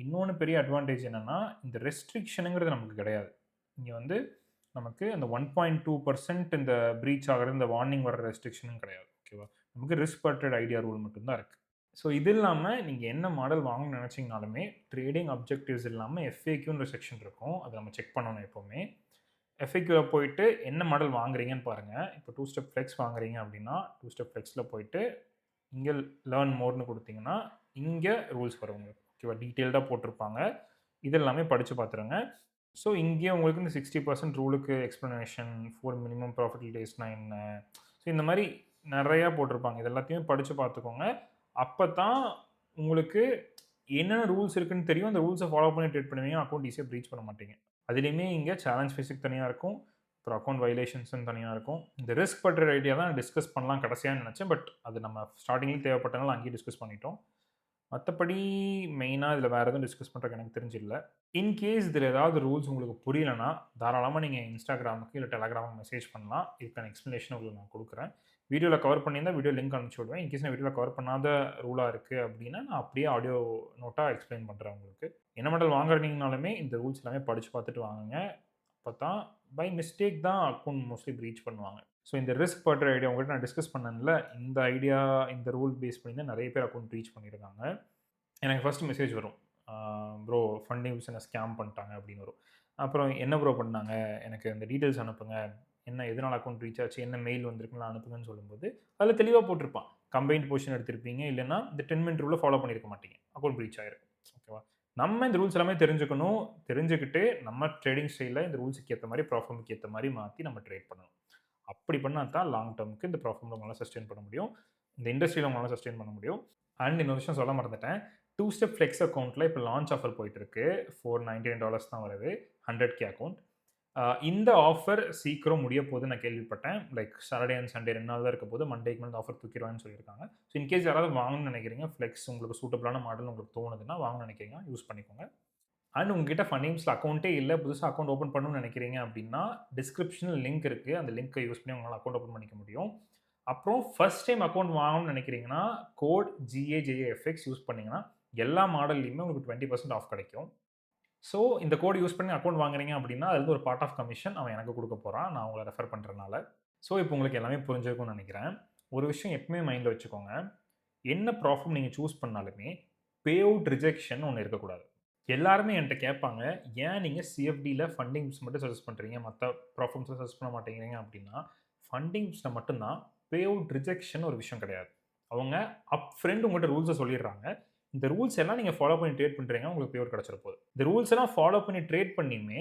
இன்னொன்னு பெரிய அட்வான்டேஜ் என்னன்னா, இந்த ரெஸ்ட்ரிக்ஷன்ங்கிறது நமக்கு கிடையாது. இங்க வந்து நமக்கு அந்த 1.2% இந்த பிரீச் ஆகுறது, இந்த வார்னிங் வர ரெஸ்ட்ரிக்ஷனும் கிடையாது. ஓகேவா? நமக்கு risk per trade idea rule மட்டும் தான் இருக்கு. ஸோ இது இல்லாம நீங்க என்ன மாடல் வாங்கணும்னு நினைச்சீங்கனாலுமே, ட்ரேடிங் அப்ஜெக்டிவ்ஸ் இல்லாம எஃப்ஏக்யூன்னு ஒரு செக்ஷன் இருக்கும். அத நம்ம செக் பண்ணணும் எப்பவுமே. எஃப்ஏக்யூல போயிட்டு என்ன மாடல் வாங்குறீங்கன்னு பாருங்க. இப்போ 2 ஸ்டெப் ஃப்ளெக்ஸ் வாங்குறீங்க அப்படின்னா, 2 ஸ்டெப் ஃப்ளெக்ஸ்ல போயிட்டு, இங்க லேர்ன் மோர்ன்னு குடுத்தீங்கன்னா, இங்க ரூல்ஸ் வரும் உங்களுக்கு. ஓகேவா? டீட்டெயில்டா போட்டிருப்பாங்க. இது எல்லாமே படிச்சு பார்த்துருங்க. ஸோ இங்கேயே உங்களுக்கு இந்த 60% ரூலுக்கு எக்ஸ்ப்ளனேஷன், 4 மினிமம் ப்ராஃபிட் டேஸ்னா என்ன? ஸோ இந்த மாரி நெறையா போட்டிருப்பாங்க. இது எல்லாத்தையும் படிச்சு பார்த்துக்கோங்க. அப்பதான் உங்களுக்கு என்னென்ன ரூல்ஸ் இருக்குன்னு தெரியும். அந்த ரூல்ஸ ஃபாலோ பண்ணி ட்ரேட் பண்ணுவீங்க. அக்கவுண்ட் ஈஸியா பிரீச் பண்ண மாட்டீங்க. அதிலயுமே இங்க சேலஞ்ச் ஃபேஸுக்கு தனியா இருக்கும். அப்புறம் அக்கவுண்ட் வயலேஷன்ஸ்ன்னு தனியா இருக்கும். இந்த ரிஸ்க் பட்ற ஐடியா தான் டிஸ்கஸ் பண்ணலாம் கடைசியான்னு நெனச்சேன். பட் அது நம்ம ஸ்டார்ட்டிங்லயே தேவைப்பட்டனால அங்கேயே டிஸ்கஸ் பண்ணிட்டோம். மத்தபடி மெயினா இதில வேற எதுவும் டிஸ்கஸ் பண்றதுக்கு எனக்கு தெரிஞ்சு இல்ல. இன் கேஸ் இதில ஏதாவது ரூல்ஸ் உங்களுக்கு புரியலன்னா, தாராளமா நீங்க Instagramக்கு இல்ல Telegramக்கு மெசேஜ் பண்ணலாம். இதுக்கான எக்ஸ்ப்ளனேஷன் உங்களுக்கு நான் குடுக்குறேன். வீடியோல கவர் பண்ணியிருந்தா வீடியோ லிங்க் அனுப்பிச்சு விடுவேன். இன் கேஸ் நான் வீடியோல கவர் பண்ணாத ரூலா இருக்கு அப்டின்னா, நான் அப்படியே ஆடியோ நோட்டா எக்ஸ்ப்ளைன் பண்றேன் உங்களுக்கு. என்ன மெடல் வாங்குறீங்கனாலுமே இந்த ரூல்ஸ் எல்லாமே படிச்சு பார்த்துட்டு வாங்குங்க. அப்பதான் பை மிஸ்டேக் தான் அக்கவுண்ட் மோஸ்ட்லி பிரீச் பண்ணுவாங்க. ஸோ இந்த ரிஸ்க் பட்ற ஐடியா உங்ககிட்ட நான் டிஸ்கஸ் பண்ணேன்ல, இந்த ஐடியா இந்த ரூல் பேஸ் பண்ணி தான் நெறைய பேர் அக்கவுண்ட் பிரீச் பண்ணியிருக்காங்க. எனக்கு ஃபர்ஸ்ட் மெசேஜ் வரும். ப்ரோ ஃபண்டிங் என்ன ஸ்கேம் பண்ணிட்டாங்க அப்படின்னு வரும். அப்புறம் என்ன ப்ரோ பண்ணாங்க? எனக்கு அந்த டீட்டெயில்ஸ் அனுப்புங்க. என்ன எதனால அக்கவுண்ட் ரீச் ஆச்சு? என்ன மெயில் வந்திருக்குன்னு அனுப்புங்கன்னு சொல்லும்போது, அதில தெளிவா போட்டிருப்பான். கம்பைன்ட் பொசிஷன் எடுத்திருப்பீங்க. இல்லன்னா இந்த 10 மினிட் ரூல ஃபாலோ பண்ணியிருக்க மாட்டீங்க. அக்கவுண்ட் பிரீச் ஆயிருக்கும். ஓகேவா? நம்ம இந்த ரூல்ஸ் எல்லாமே தெரிஞ்சுக்கணும். தெரிஞ்சுக்கிட்டு நம்ம ட்ரேடிங் ஸ்டைல்ல இந்த ரூல்ஸ்க்கு ஏத்த மாரி, ப்ராஃபார்ம்க்கு ஏத்த மாரி மாத்தி நம்ம ட்ரேட் பண்ணணும். அப்படி பண்ணா தான் லாங் டெர்ம்க்கு இந்த ப்ராஃபார்ம்ல உங்களால சஸ்டெயின் பண்ண முடியும். இந்த இண்டஸ்ட்ரியில உங்களால சஸ்டெயின் பண்ண முடியும். அண்ட் இன்னொரு விஷயம் சொல்ல மறந்துட்டேன். 2 ஸ்டெப் ஃப்ளெக்ஸ் அக்கவுண்ட்ல இப்ப லான்ச் ஆஃபர் போயிட்டு இருக்கு. $499 தான் வருது. 100K account. இந்த ஆஃபர் சீக்கிரம் முடிய போகுதுன்னு நான் கேள்விப்பட்டேன். லைக் சாட்டர்டே அண்ட் சண்டே 2 நாள் தான் இருக்க போது. மண்டேக்கு மேல இந்த ஆஃபர் தூக்கிருவாங்கன்னு சொல்லியிருக்காங்க. ஸோ இன்கேஸ் யாராவது வாங்கணும்னு நினைக்கிறீங்க, ஃப்ளெக்ஸ் உங்களுக்கு சூட்டபிளான மாடல் உங்களுக்கு தோணுதுன்னா வாங்கணும்னு நினைக்கிறீங்க, யூஸ் பண்ணிக்கோங்க. அண்ட் உங்ககிட்ட ஃபண்டிங்ஸ்ல அக்கவுண்டே இல்ல. புதுசா அக்கவுண்ட் ஓப்பன் பண்ணணும்னு நினைக்கிறீங்க அப்படின்னா, டிஸ்கிரிப்ஷன்ல லிங்க் இருக்கு. அந்த லிங்க்க யூஸ் பண்ணி உங்களால அக்கவுண்ட் ஓப்பன் பண்ணிக்க முடியும். அப்புறம் ஃபர்ஸ்ட் டைம் அக்கவுண்ட் வாங்கணும்னு நினைக்கிறீங்கன்னா, கோட் GAJAFX யூஸ் பண்ணீங்கன்னா, எல்லா மாடல்லயுமே உங்களுக்கு 20% ஆஃப் கிடைக்கும். ஸோ இந்த கோட் யூஸ் பண்ணி அக்கவுண்ட் வாங்குறீங்க அப்படின்னா, அதுலருந்து ஒரு பார்ட் ஆஃப் கமிஷன் அவன் எனக்கு குடுக்க போறான். நான் உங்கள ரெஃபர் பண்றனால. ஸோ இப்போ உங்களுக்கு எல்லாமே புரிஞ்சிருக்கும்னு நெனைக்கிறேன். ஒரு விஷயம் எப்பவுமே மைண்ட்ல வச்சுக்கோங்க. என்ன ப்ராப்ளம் நீங்க சூஸ் பண்ணாலுமே, பே அவுட் ரிஜெக்ஷன் ஒண்ணு இருக்கக்கூடாது. எல்லாருமே என்ட்ட கேட்பாங்க, "ஏன் நீங்க CFDல ஃபண்டிங்ஸ் மட்டும் சஜெஸ்ட் பண்றீங்க? மத்த ப்ராப்ளம்ஸ்லாம் சஜெஸ்ட் பண்ண மாட்டேங்கிறீங்க?" அப்படின்னா, ஃபண்டிங்ஸ்ல மட்டும் தான் பே அவுட் ரிஜெக்ஷன் ஒரு விஷயம் கிடையாது. அவங்க அப் ஃப்ரண்ட் உங்கள்ட்ட ரூல்ஸ சொல்லிடுறாங்க. இந்த ரூல்ஸ் எல்லாம் நீங்க ஃபாலோ பண்ணி ட்ரேட் பண்றீங்கன்னா, உங்களுக்கு பே அவுட் கிடைச்சிற போது. இந்த ரூல்ஸ் எல்லாம் ஃபாலோ பண்ணி ட்ரேட் பண்ணியுமே,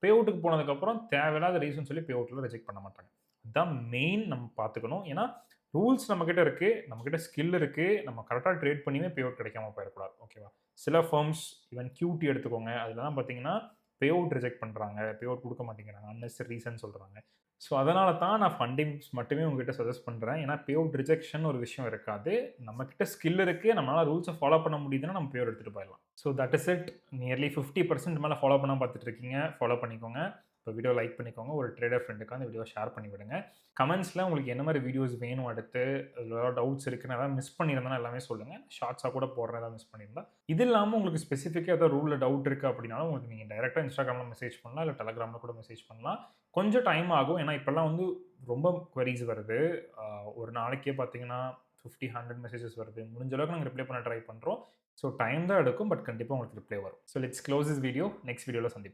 பே அவுட்க்கு போனதுக்கப்புறம் தேவையில்லாத ரீசன் சொல்லி பே அவுட்ல ரிஜெக்ட் பண்ண மாட்டாங்க. அதான் மெயின் நம்ம பார்த்துக்கணும். ஏன்னா, ரூல்ஸ் நம்மகிட்ட இருக்கு. நம்மகிட்ட ஸ்கில் இருக்கு. நம்ம கரெக்ட்டா ட்ரேட் பண்ணியுமே பே அவுட் கிடைக்காம போயிறக்கூடாது. ஓகேவா? சில ஃபர்ம்ஸ் ஈவன் QT எடுத்துக்கோங்க. அதுலலாம் பார்த்தீங்கன்னா, பே அவுட் ரிஜெக்ட் பண்றாங்க. பே அவுட் குடுக்க மாட்டேங்கிறாங்க. அன்னெசசரி ரீசன் சொல்றாங்க. ஸோ, அதனால தான் நான் ஃபண்டிங்ஸ் மட்டுமே உங்ககிட்ட சஜெஸ்ட் பண்றேன். ஏன்னா, பே அவுட் ரிஜெக்ஷன் ஒரு விஷயம் இருக்காது. நம்மகிட்ட ஸ்கில் இருக்கு. நம்மளால ரூல்ஸ ஃபாலோ பண்ண முடியுதுன்னா, நம்ம பே அவுட் எடுத்துட்டு போயிரலாம். So, that is it. Nearly 50% மேல ஃபாலோ பண்ணாம பார்த்துட்டு இருக்கீங்க. ஃபாலோ பண்ணிக்கோங்க. இப்போ வீடியோ லைக் பண்ணிக்கோங்க. ஒரு ட்ரேடர் ஃப்ரெண்டுக்கு அந்த வீடியோவ ஷேர் பண்ணி விடுங்க. கமெண்ட்ஸ்ல உங்களுக்கு என்ன மாரி வீடியோஸ் வேணும் அடுத்து, அதில ஏதாவது டவுட்ஸ் இருக்குன்னு ஏதாவது மிஸ் பண்ணியிருந்தேன்னா எல்லாமே சொல்லுங்க. ஷார்ட்ஸா கூட போடுறேன் ஏதாவது மிஸ் பண்ணியிருந்தா. இது இல்லாம உங்களுக்கு ஸ்பெசிஃபிக்கா ஏதாவது ரூல்ல டவுட் இருக்கு அப்படின்னாலும், உங்களுக்கு நீங்க டைரக்ட்டா Instagramல மெசேஜ் பண்ணலாம். இல்ல Telegramல கூட மெசேஜ் பண்ணலாம். கொஞ்சம் டைம் ஆகும். ஏன்னா, இப்பல்லாம் வந்து ரொம்ப குவெரீஸ் வருது. அ ஒரு நாளைக்கே பார்த்தீங்கன்னா, 50, 100 மெசேஜஸ் வருது. முடிஞ்ச அளவுக்கு நாங்க ரிப்ளை பண்ண ட்ரை பண்றோம். ஸோ டைம் தான் எடுக்கும். பட் கண்டிப்பா உங்களுக்கு ரிப்ளை வரும். So let's close this video. Next வீடியோல சந்திப்போம்.